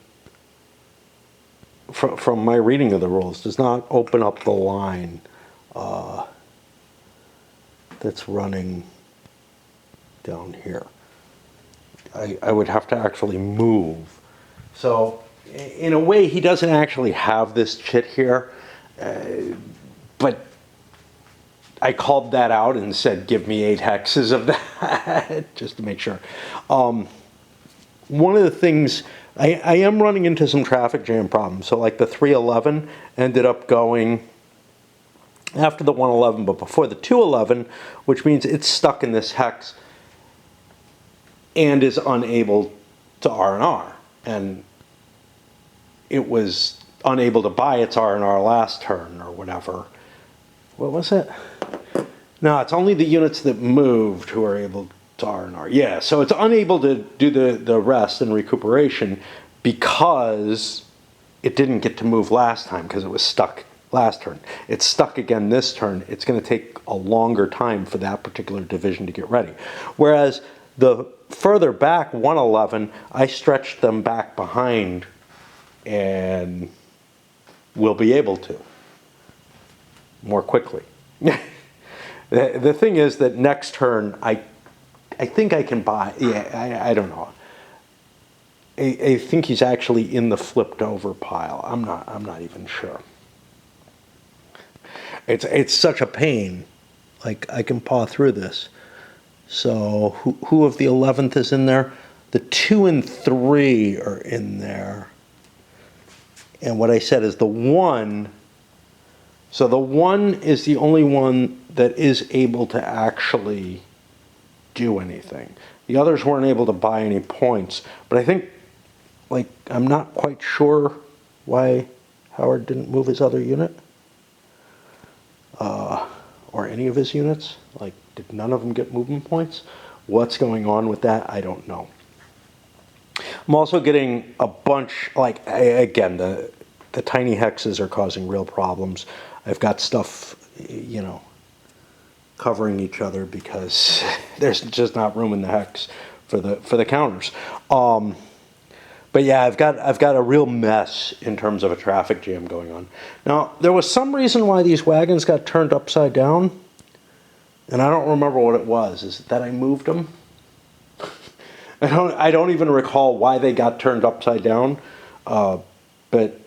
from my reading of the rules, does not open up the line that's running down here. I would have to actually move. So in a way, he doesn't actually have this chit here, but I called that out and said, give me 8 hexes of that, just to make sure. One of the things, I am running into some traffic jam problems. So like the 311 ended up going after the 111, but before the 211, which means it's stuck in this hex and is unable to R&R. And it was unable to buy its R&R last turn or whatever. What was it? No, it's only the units that moved who are able to R&R. Yeah, so it's unable to do the rest and recuperation because it didn't get to move last time because it was stuck last turn. It's stuck again this turn. It's going to take a longer time for that particular division to get ready. Whereas the further back 111, I stretched them back behind and will be able to more quickly. The thing is that next turn, I think I can buy, yeah, I don't know. I think he's actually in the flipped over pile. I'm not even sure. It's such a pain. Like, I can paw through this. So who of the 11th is in there? The 2 and 3 are in there. And what I said is the 1 So the 1 is the only one that is able to actually do anything. The others weren't able to buy any points. But I think, like, I'm not quite sure why Howard didn't move his other unit. Or any of his units. Like, did none of them get movement points? What's going on with that? I don't know. I'm also getting a bunch, like, again, the tiny hexes are causing real problems. I've got stuff, you know, covering each other because there's just not room in the hex for the counters. But yeah, I've got a real mess in terms of a traffic jam going on. Now, there was some reason why these wagons got turned upside down, and I don't remember what it was. Is it that I moved them? I don't even recall why they got turned upside down, but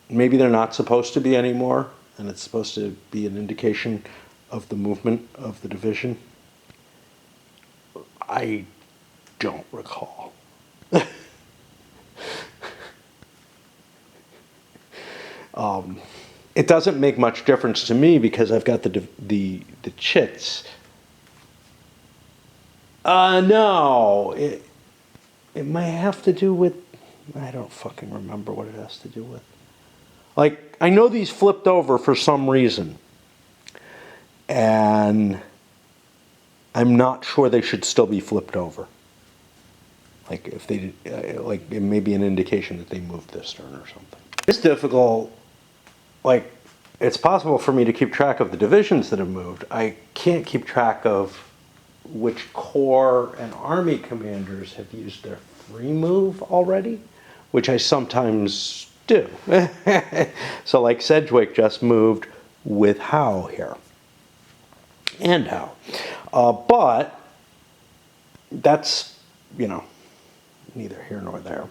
maybe they're not supposed to be anymore, and it's supposed to be an indication of the movement of the division. I don't recall. It doesn't make much difference to me because I've got the chits. No, it might have to do with, I don't fucking remember what it has to do with. Like, I know these flipped over for some reason, and I'm not sure they should still be flipped over. Like, if they did, like, it may be an indication that they moved this turn or something. It's difficult. Like, it's possible for me to keep track of the divisions that have moved. I can't keep track of which corps and army commanders have used their free move already, which I sometimes do. So like Sedgwick just moved with Howe here. And Howe. But that's, you know, neither here nor there.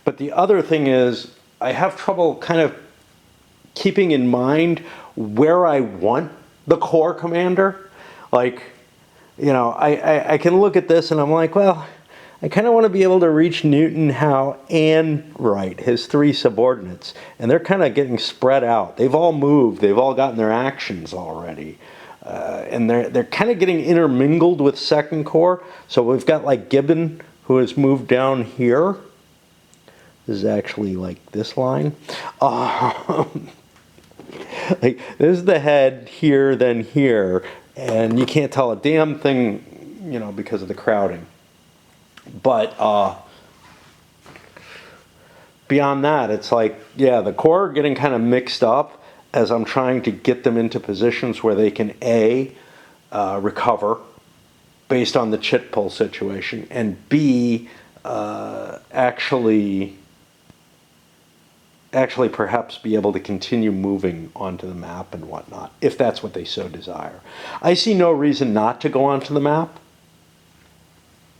But the other thing is, I have trouble kind of keeping in mind where I want the corps commander. Like, you know, I can look at this and I'm like, well, I kind of want to be able to reach Newton, Howe, and Wright, his 3 subordinates. And they're kind of getting spread out. They've all moved. They've all gotten their actions already. And they're kind of getting intermingled with Second Corps. So we've got like Gibbon, who has moved down here. This is actually like this line. Like, this is the head here, then here. And you can't tell a damn thing, you know, because of the crowding. But beyond that, it's like, yeah, the corps are getting kind of mixed up as I'm trying to get them into positions where they can A, recover based on the chit pull situation, and B, actually perhaps be able to continue moving onto the map and whatnot, if that's what they so desire. I see no reason not to go onto the map.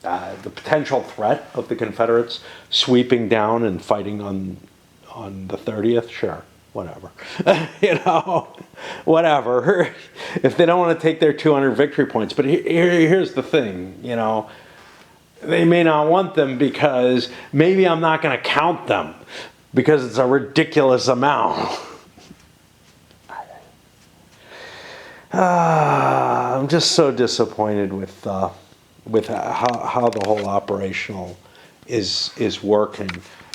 The potential threat of the Confederates sweeping down and fighting on the 30th, sure, whatever. You know, whatever. If they don't want to take their 200 victory points. But here's the thing, you know, they may not want them because maybe I'm not going to count them because it's a ridiculous amount. I'm just so disappointed with how the whole operational is working.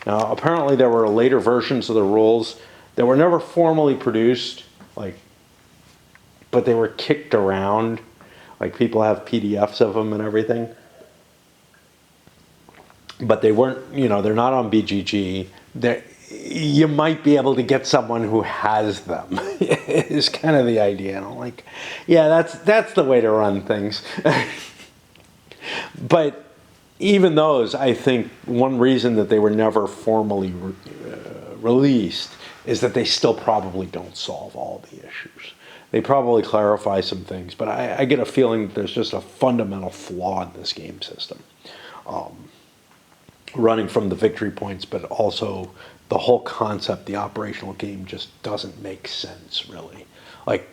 Now, apparently there were later versions of the rules that were never formally produced, like, but they were kicked around. Like, people have PDFs of them and everything. But they weren't, you know, they're not on BGG. You might be able to get someone who has them, is kind of the idea. And I'm like, yeah, that's the way to run things. But even those, I think one reason that they were never formally released is that they still probably don't solve all the issues. They probably clarify some things, but I get a feeling that there's just a fundamental flaw in this game system. Running from the victory points, but also the whole concept, the operational game just doesn't make sense, really. Like,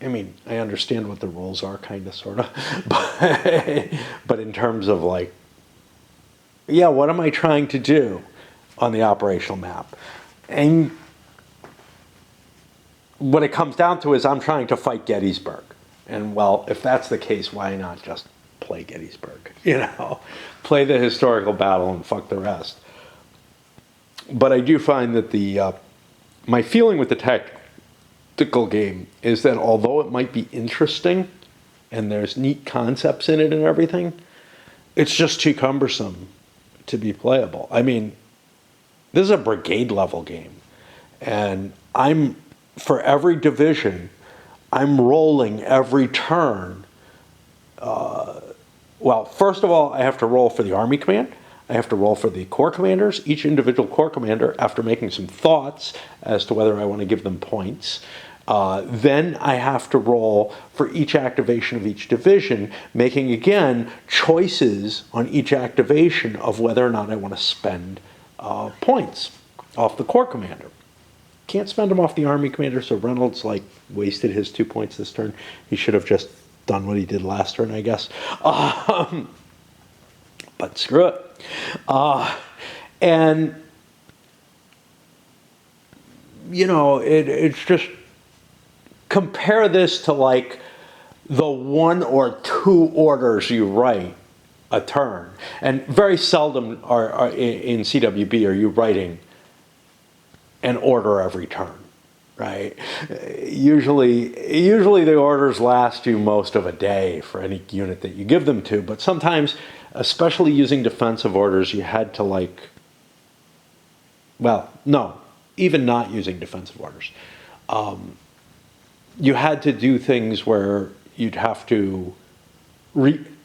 I mean, I understand what the rules are, kind of, sort of, but in terms of like, yeah, what am I trying to do? on the operational map. And what it comes down to is I'm trying to fight Gettysburg. And well, if that's the case, why not just play Gettysburg? Play the historical battle and fuck the rest. But I do find that my feeling with the tactical game is that although it might be interesting and there's neat concepts in it and everything, it's just too cumbersome to be playable. I mean, this is a brigade level game, and for every division, I'm rolling every turn. Well, first of all, I have to roll for the Army Command. I have to roll for the Corps Commanders, each individual Corps Commander, after making some thoughts as to whether I want to give them points. Then I have to roll for each activation of each division, making, again, choices on each activation of whether or not I want to spend points off the Corps Commander. Can't spend them off the Army Commander, so Reynolds wasted his 2 points this turn. He should have just done what he did last turn, I guess. But screw it. And, it's just, compare this to the 1 or 2 orders you write a turn. And very seldom are in CWB are you writing an order every turn, right? Usually the orders last you most of a day for any unit that you give them to, but sometimes, especially using defensive orders, you had to even not using defensive orders, you had to do things where you'd have to,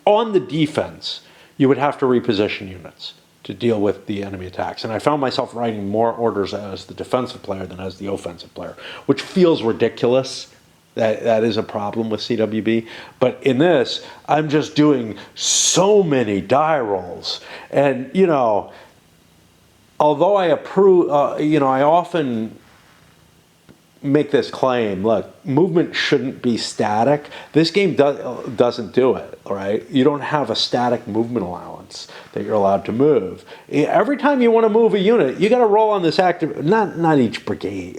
on the defense, you would have to reposition units to deal with the enemy attacks. And I found myself writing more orders as the defensive player than as the offensive player, which feels ridiculous. That is a problem with CWB. But in this, I'm just doing so many die rolls. And, although I approve, I often make this claim, look, movement shouldn't be static. This game doesn't do it, right? You don't have a static movement allowance that you're allowed to move. Every time you want to move a unit, you got to roll on this active, not each brigade,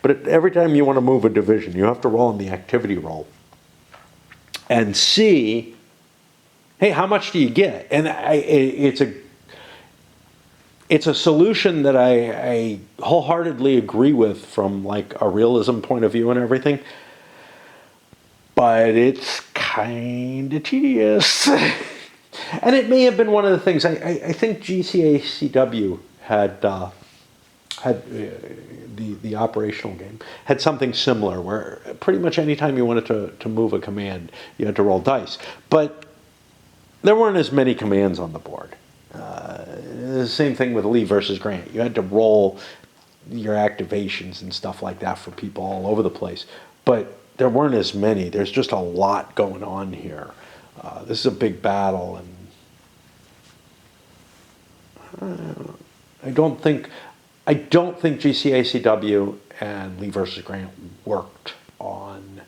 but every time you want to move a division, you have to roll on the activity roll and see, hey, how much do you get? And it's a solution that I wholeheartedly agree with from a realism point of view and everything, but it's kind of tedious. And it may have been one of the things, I think GCACW had the operational game, had something similar where pretty much any time you wanted to move a command, you had to roll dice. But there weren't as many commands on the board. The same thing with Lee versus Grant. You had to roll your activations and stuff like that for people all over the place. But there weren't as many. There's just a lot going on here. This is a big battle, and I don't think GCACW and Lee versus Grant worked on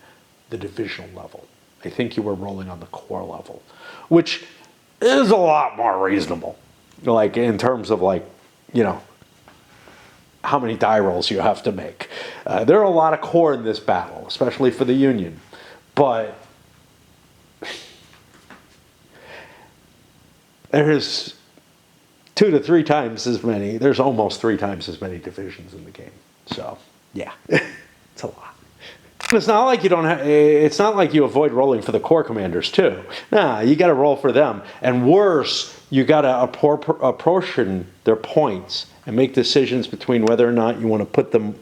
the divisional level. I think you were rolling on the core level, which is a lot more reasonable. In terms of how many die rolls you have to make. There are a lot of core in this battle, especially for the Union. But there's 2 to 3 times as many. There's almost 3 times as many divisions in the game. So, yeah, it's a lot. It's not like it's not like you avoid rolling for the Corps Commanders too. Nah, you got to roll for them. And worse, you got to apportion their points and make decisions between whether or not you want to put them,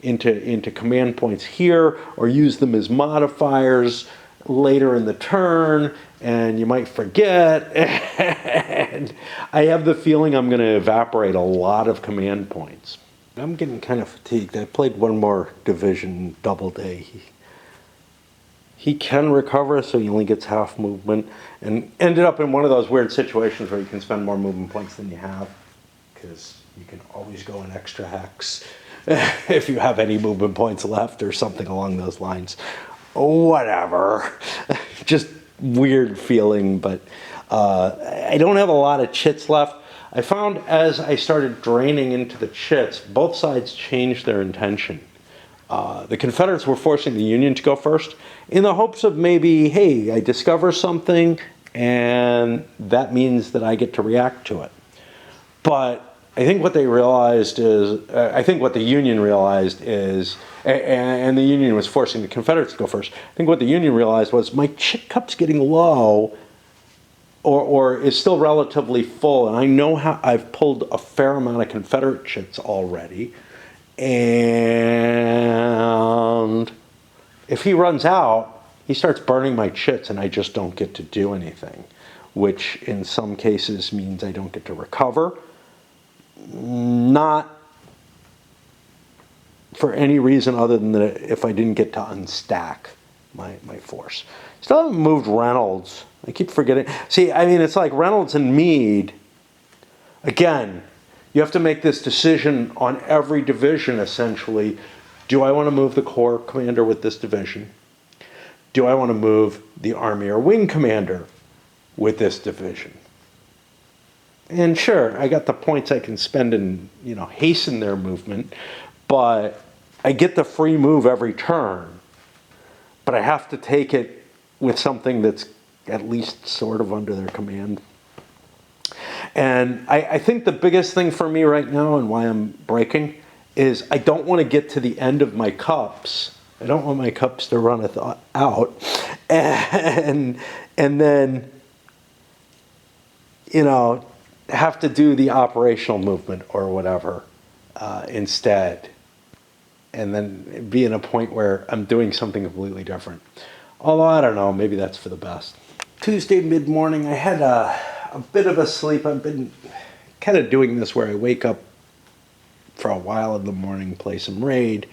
into command points here or use them as modifiers later in the turn, and you might forget. And I have the feeling I'm going to evaporate a lot of command points. I'm getting kind of fatigued. I played one more division Doubleday. He can recover, so he only gets half movement, and ended up in one of those weird situations where you can spend more movement points than you have, because you can always go an extra hex if you have any movement points left or something along those lines. Whatever. Just weird feeling, but I don't have a lot of chits left. I found as I started draining into the chits, both sides changed their intention. The Confederates were forcing the Union to go first in the hopes of maybe, hey, I discover something and that means that I get to react to it. But I think what they realized is, I think what the Union realized is, and the Union was forcing the Confederates to go first. I think what the Union realized was my chit cup's getting low, or is still relatively full, and I know how I've pulled a fair amount of Confederate chits already, and if he runs out, he starts burning my chits, and I just don't get to do anything, which in some cases means I don't get to recover. Not for any reason other than that if I didn't get to unstack my force. Still haven't moved Reynolds. I keep forgetting. See, I mean, it's like Reynolds and Meade. Again, you have to make this decision on every division, essentially. Do I want to move the Corps commander with this division? Do I want to move the Army or Wing commander with this division? And sure, I got the points I can spend and, hasten their movement, but I get the free move every turn. But I have to take it with something that's at least sort of under their command. And I think the biggest thing for me right now and why I'm breaking is I don't want to get to the end of my cups. I don't want my cups to run out. And then, have to do the operational movement or whatever instead. And then be in a point where I'm doing something completely different. Although, I don't know, maybe that's for the best. Tuesday mid-morning, I had a bit of a sleep. I've been kind of doing this where I wake up for a while in the morning, play some Raid.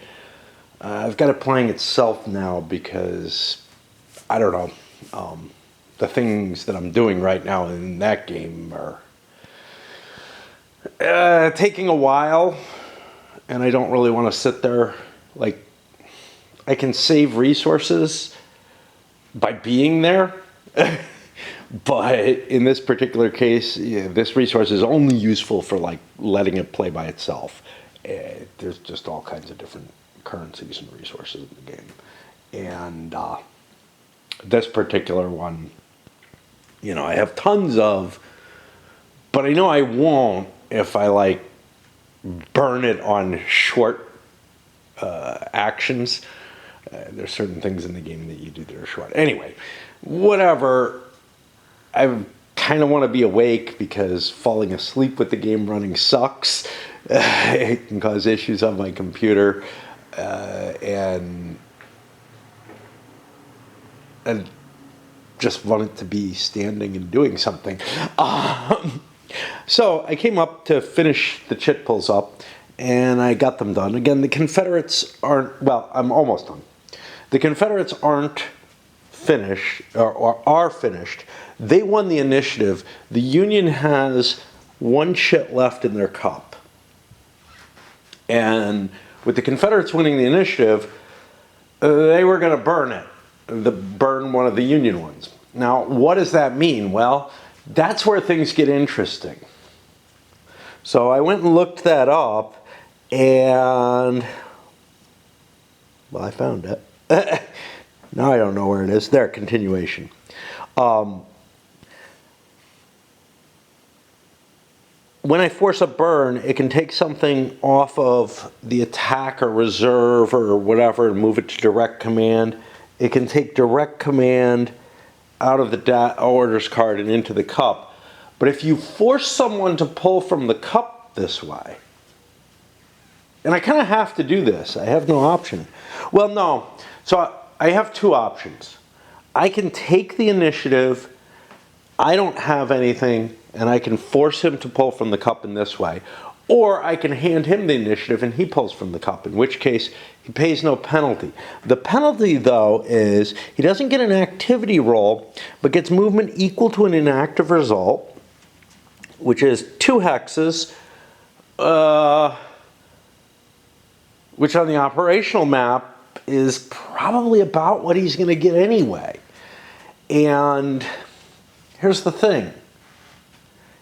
I've got it playing itself now because, I don't know, the things that I'm doing right now in that game are taking a while, and I don't really want to sit there. Like, I can save resources by being there, but in this particular case, this resource is only useful for like letting it play by itself. There's just all kinds of different currencies and resources in the game, and this particular one, I have tons of, but I know I won't if I like burn it on short actions. There's certain things in the game that you do that are short. Anyway, whatever. I kind of want to be awake because falling asleep with the game running sucks. It can cause issues on my computer. And just want it to be standing and doing something. So I came up to finish the chit pulls up, and I got them done. Again, the Confederates aren't, well, I'm almost done. The Confederates aren't finished, or are finished. They won the initiative. The Union has one chit left in their cup. And with the Confederates winning the initiative, they were going to burn it, burn one of the Union ones. Now, what does that mean? Well, that's where things get interesting. So I went and looked that up, and, well, I found it. Now I don't know where it is. There, continuation. When I force a burn, it can take something off of the attack or reserve or whatever and move it to direct command. It can take direct command out of the orders card and into the cup. But if you force someone to pull from the cup this way, and I kind of have to do this, I have no option. Well, no. So I have two options. I can take the initiative, I don't have anything, and I can force him to pull from the cup in this way. Or I can hand him the initiative and he pulls from the cup, in which case he pays no penalty. The penalty, though, is he doesn't get an activity roll, but gets movement equal to an inactive result, which is 2 hexes, which on the operational map is probably about what he's going to get anyway. And here's the thing.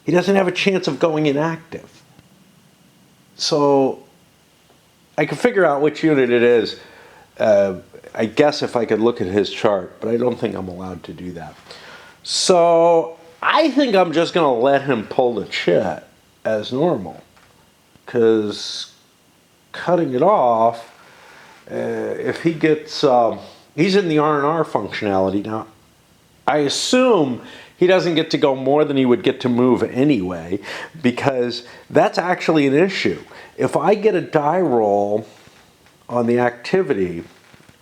he doesn't have a chance of going inactive. So I can figure out which unit it is, I guess, if I could look at his chart, but I don't think I'm allowed to do that. So I think I'm just going to let him pull the chit as normal, because cutting it off, if he gets, he's in the R&R functionality now. I assume he doesn't get to go more than he would get to move anyway, because that's actually an issue. If I get a die roll on the activity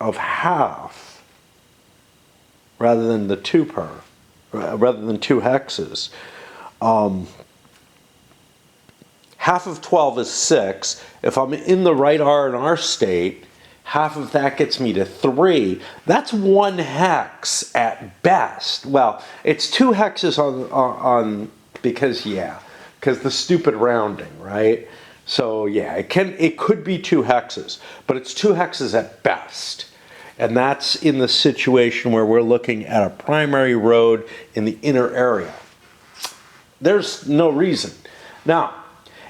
of half rather than the 2 per, rather than 2 hexes, half of 12 is 6. If I'm in the right R&R state, half of that gets me to 3. That's 1 hex at best. Well, it's 2 hexes on because the stupid rounding, right? So yeah, it could be 2 hexes, but it's 2 hexes at best. And that's in the situation where we're looking at a primary road in the inner area. There's no reason. Now,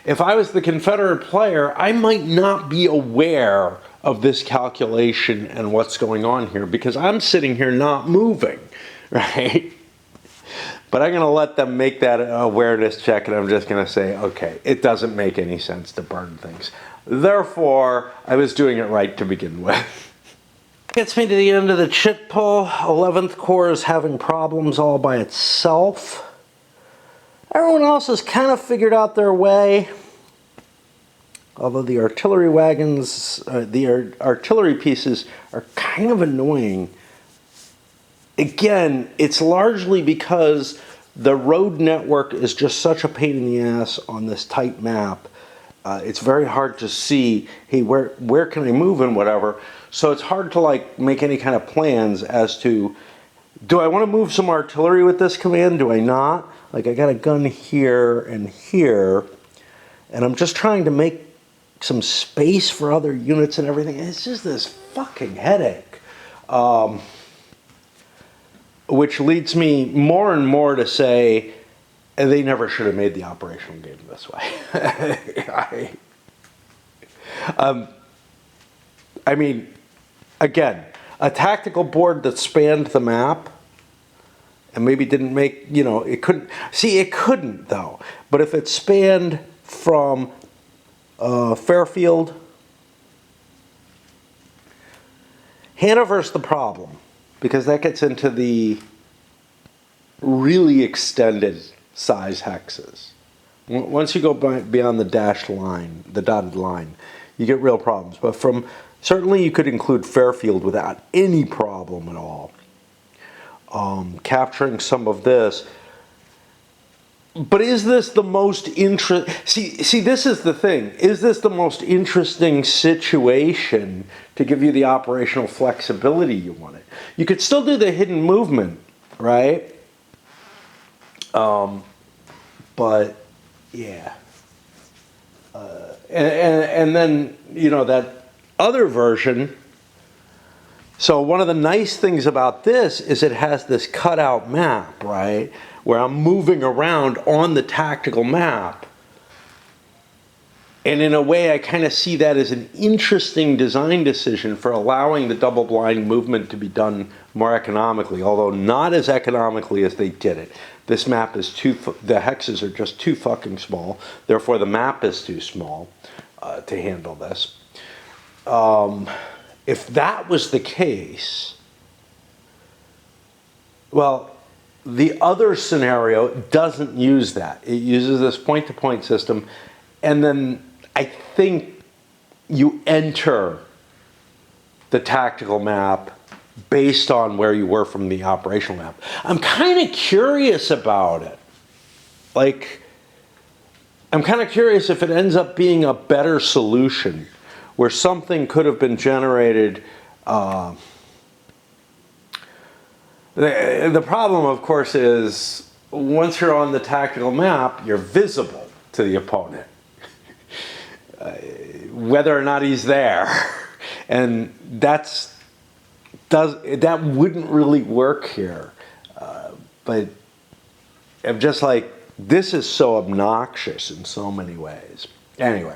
if I was the Confederate player, I might not be aware of this calculation and what's going on here, because I'm sitting here not moving, right? But I'm going to let them make that awareness check, and I'm just going to say, okay, it doesn't make any sense to burn things. Therefore, I was doing it right to begin with. Gets me to the end of the chit pull. 11th Corps is having problems all by itself. Everyone else has kind of figured out their way. Although the artillery wagons, artillery pieces are kind of annoying. Again, it's largely because the road network is just such a pain in the ass on this tight map. It's very hard to see, hey, where can I move and whatever. So it's hard to like make any kind of plans as to, do I want to move some artillery with this command? Do I not? Like, I got a gun here and here, and I'm just trying to make some space for other units and everything. It's just this fucking headache. Which leads me more and more to say, they never should have made the operational game this way. I mean, again, a tactical board that spanned the map and maybe didn't make, it couldn't, see, it couldn't though. But if it spanned from Fairfield, Hanover's the problem, because that gets into the really extended size hexes. Once you go beyond the dashed line, the dotted line, you get real problems. But certainly you could include Fairfield without any problem at all. Capturing some of this. But is this the most see, this is the thing. Is this the most interesting situation to give you the operational flexibility you wanted? You could still do the hidden movement, right? But yeah. And then, that other version. So one of the nice things about this is it has this cutout map, right? Where I'm moving around on the tactical map. And in a way, I kind of see that as an interesting design decision for allowing the double-blind movement to be done more economically, although not as economically as they did it. This map is the hexes are just too fucking small. Therefore, the map is too small to handle this. If that was the case, well, the other scenario doesn't use that. It uses this point-to-point system, and then I think you enter the tactical map based on where you were from the operational map. I'm kind of curious about it. Like, I'm kind of curious if it ends up being a better solution where something could have been generated. The problem, of course, is once you're on the tactical map, you're visible to the opponent, whether or not he's there. And that wouldn't really work here. But I'm just like, This is so obnoxious in so many ways. Anyway,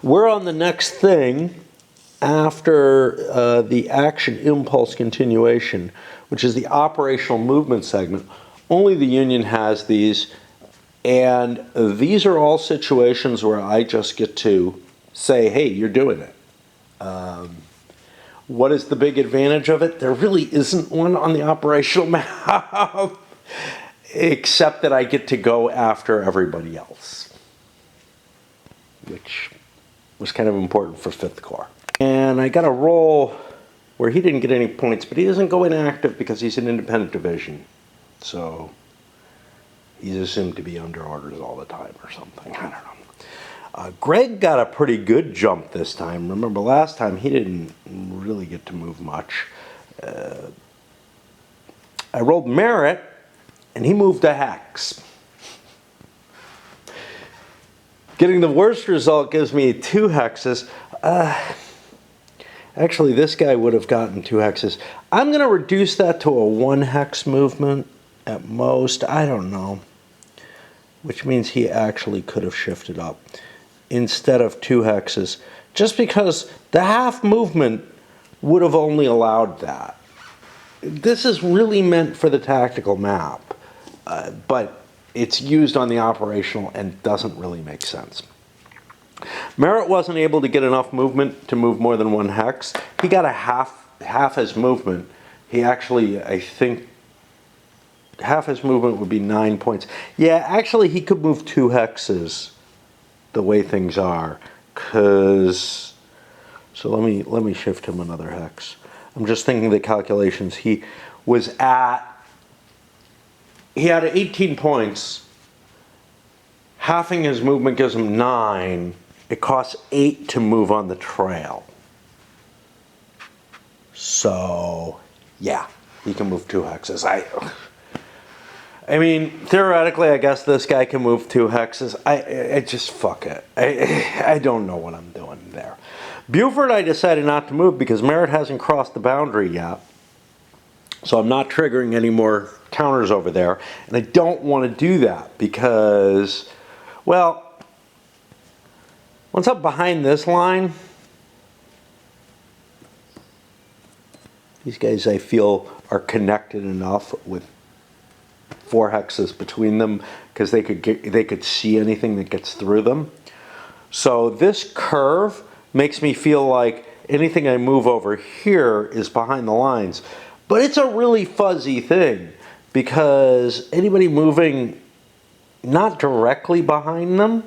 we're on the next thing after the action impulse continuation, which is the operational movement segment. Only the Union has these, and these are all situations where I just get to say, hey, you're doing it. What is the big advantage of it? There really isn't one on the operational map, except that I get to go after everybody else, which was kind of important for 5th Corps. And I got a roll where he didn't get any points, but he doesn't go inactive because he's an independent division. So he's assumed to be under orders all the time or something. I don't know. Greg got a pretty good jump this time. Remember last time he didn't really get to move much. I rolled Merritt, and he moved a hex. Getting the worst result gives me 2 hexes. Actually, this guy would have gotten 2 hexes. I'm going to reduce that to a 1 hex movement at most. I don't know. Which means he actually could have shifted up instead of 2 hexes. Just because the half movement would have only allowed that. This is really meant for the tactical map, but it's used on the operational and doesn't really make sense. Merritt wasn't able to get enough movement to move more than 1 hex. He got a half his movement. He actually, I think, half his movement would be 9 points. Yeah, actually he could move 2 hexes the way things are. So let me shift him another hex. I'm just thinking the calculations. He had 18 points. Halving his movement gives him 9. It costs 8 to move on the trail. So, yeah, he can move 2 hexes. I mean, theoretically, I guess this guy can move 2 hexes. I just, fuck it. I don't know what I'm doing there. Buford, I decided not to move because Merritt hasn't crossed the boundary yet. So I'm not triggering any more counters over there. And I don't want to do that because, well, once I'm behind this line, these guys I feel are connected enough with 4 hexes between them because they could see anything that gets through them. So this curve makes me feel like anything I move over here is behind the lines. But it's a really fuzzy thing because anybody moving not directly behind them,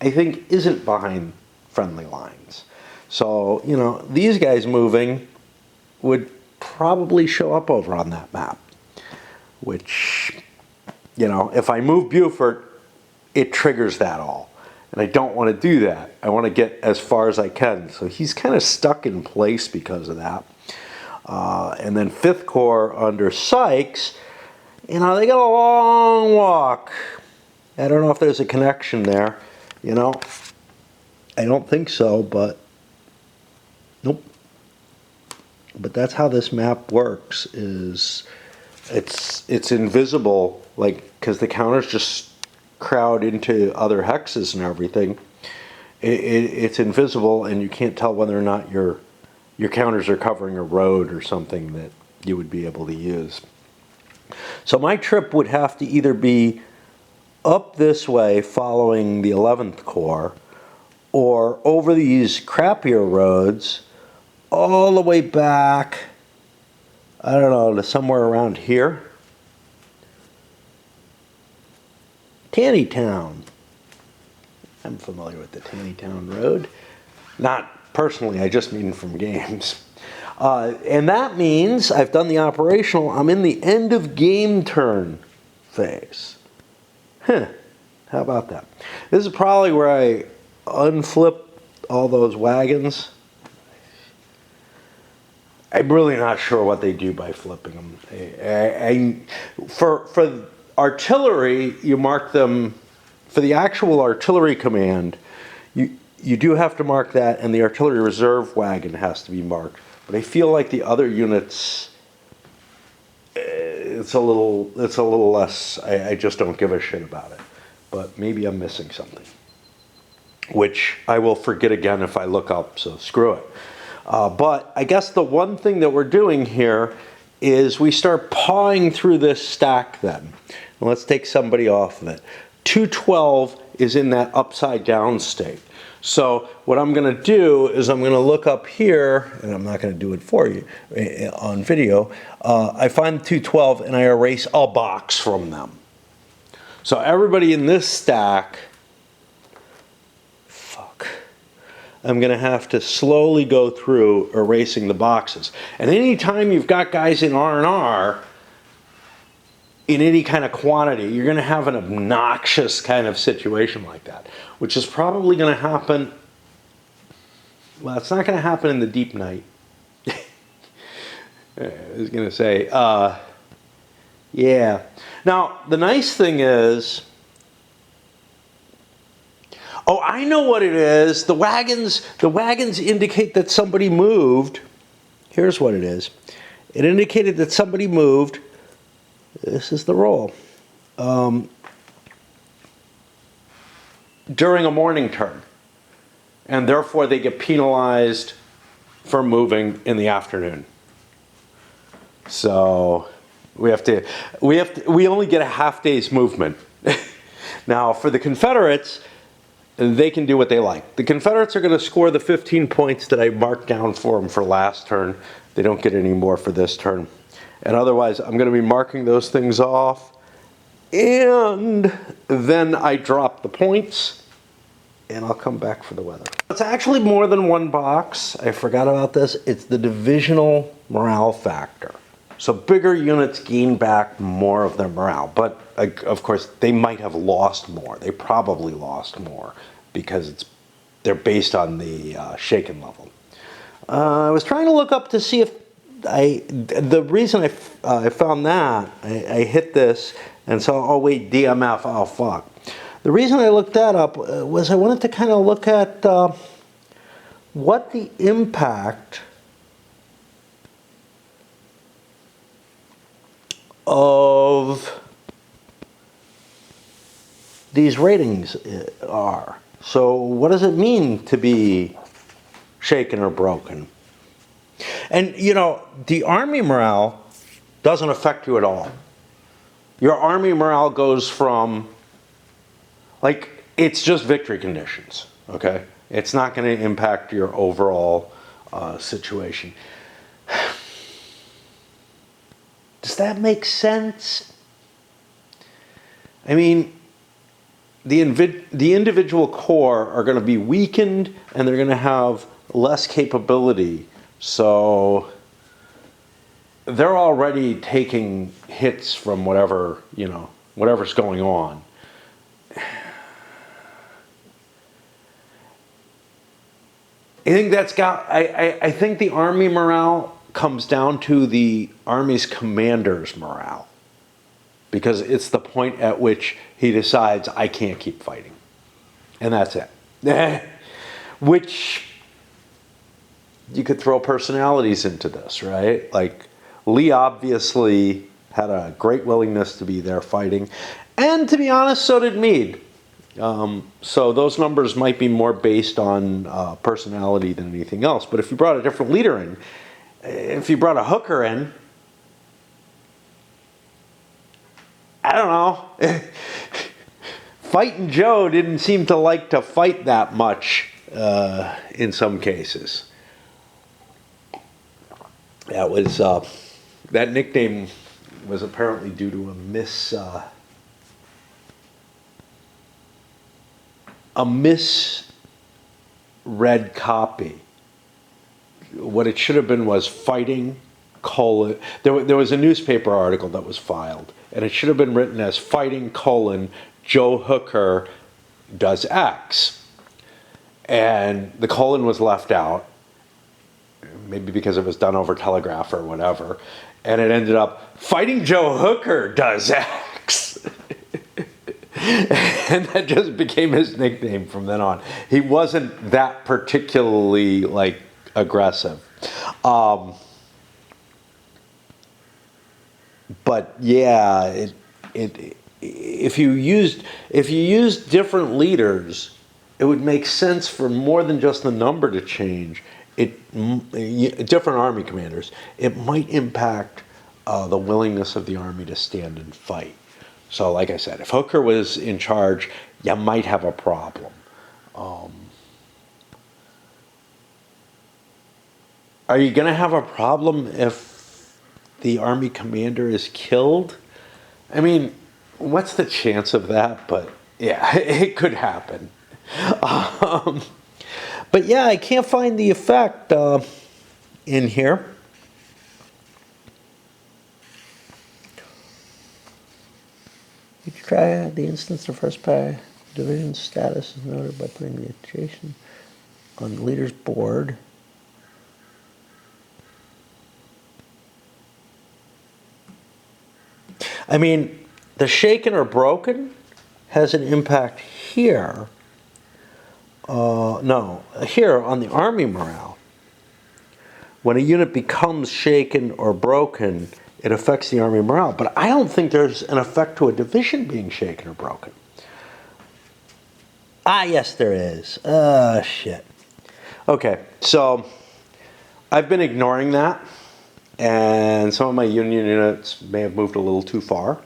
I think isn't behind friendly lines. So, you know, these guys moving would probably show up over on that map. Which, you know, if I move Buford, it triggers that all. And I don't want to do that. I want to get as far as I can. So he's kind of stuck in place because of that. And then 5th Corps under Sykes, you know, they got a long walk. I don't know if there's a connection there. You know, I don't think so, but nope. But that's how this map works, is it's invisible, like, because the counters just crowd into other hexes and everything. It's invisible, and you can't tell whether or not your counters are covering a road or something that you would be able to use. So my trip would have to either be up this way following the 11th Corps, or over these crappier roads all the way back, I don't know, to somewhere around here. Tannytown. I'm familiar with the Tannytown Road. Not personally, I just mean from games. And that means I've done the operational, I'm in the end of game turn phase. How about that? This is probably where I unflip all those wagons. I'm really not sure what they do by flipping them. For artillery, you mark them. For the actual artillery command, you do have to mark that, and the artillery reserve wagon has to be marked. But I feel like the other units, it's a little less, I just don't give a shit about it. But maybe I'm missing something, which I will forget again if I look up, so screw it. But I guess the one thing that we're doing here is we start pawing through this stack then. And let's take somebody off of it. 212 is in that upside down state. So what I'm going to do is I'm going to look up here, and I'm not going to do it for you on video. I find 212 and I erase a box from them. So everybody in this stack, I'm going to have to slowly go through erasing the boxes. And anytime you've got guys in R&R in any kind of quantity, you're going to have an obnoxious kind of situation like that, which is probably going to happen. Well, it's not going to happen in the deep night. I was going to say, yeah. Now, the nice thing is, oh, I know what it is. The wagons indicate that somebody moved. Here's what it is. It indicated that somebody moved. This is the roll. During a morning turn. And therefore they get penalized for moving in the afternoon. So we only get a half day's movement. Now for the Confederates, they can do what they like. The Confederates are going to score the 15 points that I marked down for them for last turn. They don't get any more for this turn. And otherwise, I'm going to be marking those things off. And then I drop the points, and I'll come back for the weather. It's actually more than one box. I forgot about this. It's the divisional morale factor. So bigger units gain back more of their morale. But of course, they might have lost more. They probably lost more because they're based on the shaken level. I was trying to look up to see if the reason I found that, I hit this and saw, oh wait, DMF, oh fuck. The reason I looked that up was I wanted to kind of look at what the impact of these ratings are. So what does it mean to be shaken or broken? And you know, the Army morale doesn't affect you at all. Your Army morale goes from, like, it's just victory conditions, okay? It's not going to impact your overall situation. Does that make sense? I mean, the individual corps are going to be weakened and they're going to have less capability. So they're already taking hits from whatever, you know, whatever's going on. I think the Army morale comes down to the Army's commander's morale, because it's the point at which he decides, I can't keep fighting. And that's it. Which, you could throw personalities into this, right? Like, Lee obviously had a great willingness to be there fighting. And to be honest, so did Meade. So those numbers might be more based on personality than anything else. But if you brought a different leader in, if you brought a Hooker in, I don't know. Fighting Joe didn't seem to like to fight that much in some cases. That was that nickname was apparently due to a misread copy. What it should have been was fighting, there was a newspaper article that was filed, and it should have been written as fighting, Joe Hooker does X. And the colon was left out, maybe because it was done over telegraph or whatever, and it ended up, fighting Joe Hooker does X. And that just became his nickname from then on. He wasn't that particularly, like, aggressive. But yeah, if you used different leaders, it would make sense for more than just the number to change. Different army commanders. It might impact the willingness of the army to stand and fight. So, like I said, if Hooker was in charge, you might have a problem. Are you going to have a problem if the army commander is killed? I mean, what's the chance of that? But yeah, it could happen. Um, but yeah, I can't find the effect in here. You can try the instance of first by division status is noted by putting the adjacent on the leader's board. I mean, the shaken or broken has an impact here. No, here on the army morale. When a unit becomes shaken or broken, it affects the army morale. But I don't think there's an effect to a division being shaken or broken. Ah, yes, there is. Shit. Okay, so I've been ignoring that. And some of my Union units may have moved a little too far.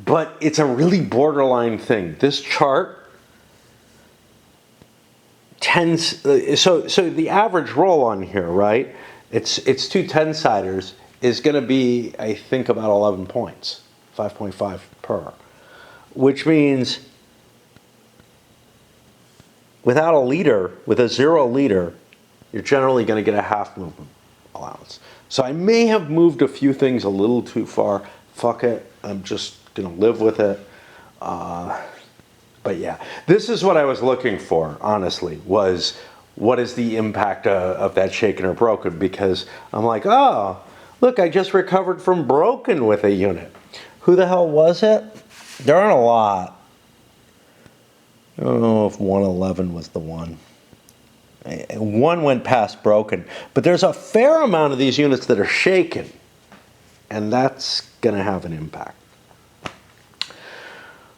But it's a really borderline thing. This chart tends, so the average roll on here, right? It's two 10-siders is going to be, I think, about 11 points, 5.5 per. Which means without a leader, with a 0 leader, you're generally going to get a half movement allowance. So I may have moved a few things a little too far. Fuck it. I'm just going to live with it. But yeah, this is what I was looking for, honestly, was what is the impact of that shaken or broken? Because I'm like, oh, look, I just recovered from broken with a unit. Who the hell was it? There aren't a lot. I don't know if 111 was the one. One went past broken, but there's a fair amount of these units that are shaken, and that's going to have an impact.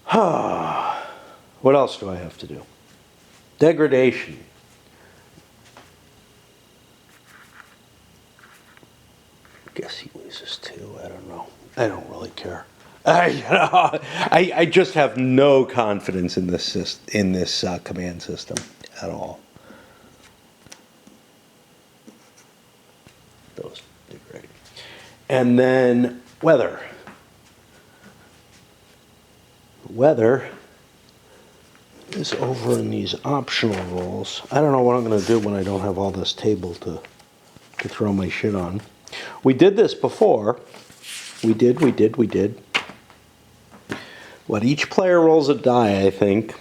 What else do I have to do? Degradation. Guess he loses too. I don't know. I don't really care. I just have no confidence in this command system at all. Those degrade. And then weather. Weather is over in these optional rolls. I don't know what I'm going to do when I don't have all this table to throw my shit on. We did this before. We did. What, each player rolls a die, I think.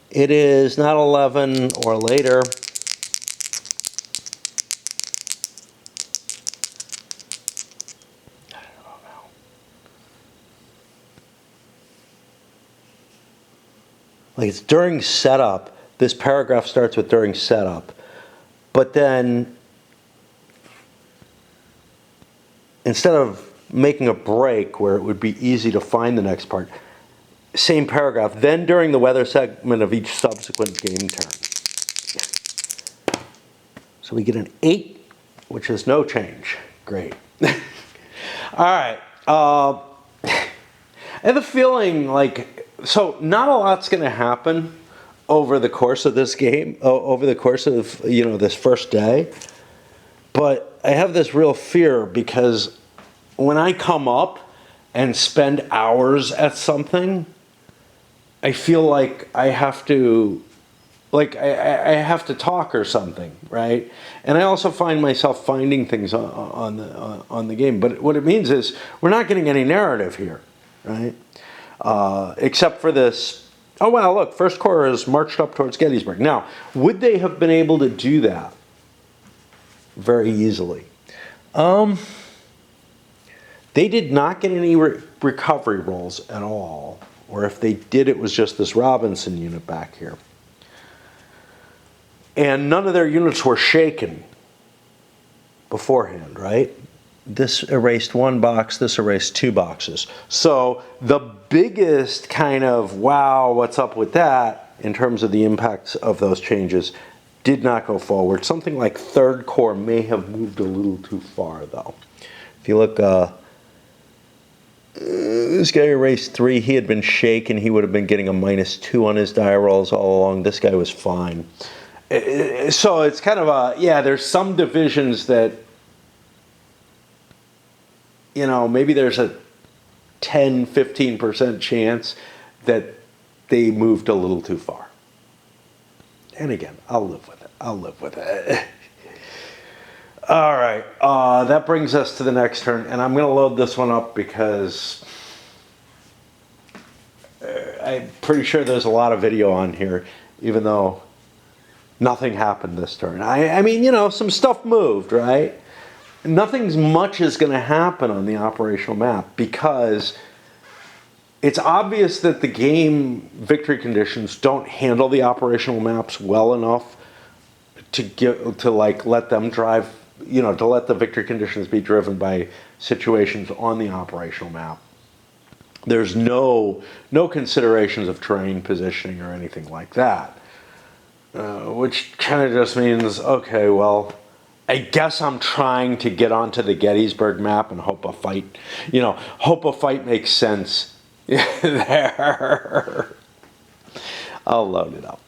It is not 11 or later. Like, it's during setup. This paragraph starts with during setup. But then, instead of making a break where it would be easy to find the next part, same paragraph, then during the weather segment of each subsequent game turn. So we get an 8, which is no change. Great. All right. I have a feeling like, so not a lot's going to happen over the course of this game, over the course of, this first day. But I have this real fear because when I come up and spend hours at something, I feel like I have to, I have to talk or something, right? And I also find myself finding things on the game. But what it means is we're not getting any narrative here, right? Except for this, oh wow, look, First Corps has marched up towards Gettysburg. Now, would they have been able to do that very easily? They did not get any recovery rolls at all. Or if they did, it was just this Robinson unit back here. And none of their units were shaken beforehand, right? this erased one box, this erased two boxes. So the biggest kind of, wow, what's up with that, in terms of the impacts of those changes, did not go forward. Something like third core may have moved a little too far, though. If you look, this guy erased 3, he had been shaken, he would have been getting a -2 on his die rolls all along. This guy was fine. So it's kind of a, yeah, there's some divisions that, you know, maybe there's a 10-15% chance that they moved a little too far. And again, I'll live with it. I'll live with it. All right, that brings us to the next turn, and I'm going to load this one up because I'm pretty sure there's a lot of video on here, even though nothing happened this turn. I mean, you know, some stuff moved, right? Nothing's much is going to happen on the operational map because it's obvious that the game victory conditions don't handle the operational maps well enough to like let them drive, you know, to let the victory conditions be driven by situations on the operational map. There's no considerations of terrain positioning or anything like that, which kind of just means, okay, well, I guess I'm trying to get onto the Gettysburg map and hope a fight, you know, hope a fight makes sense there. I'll load it up.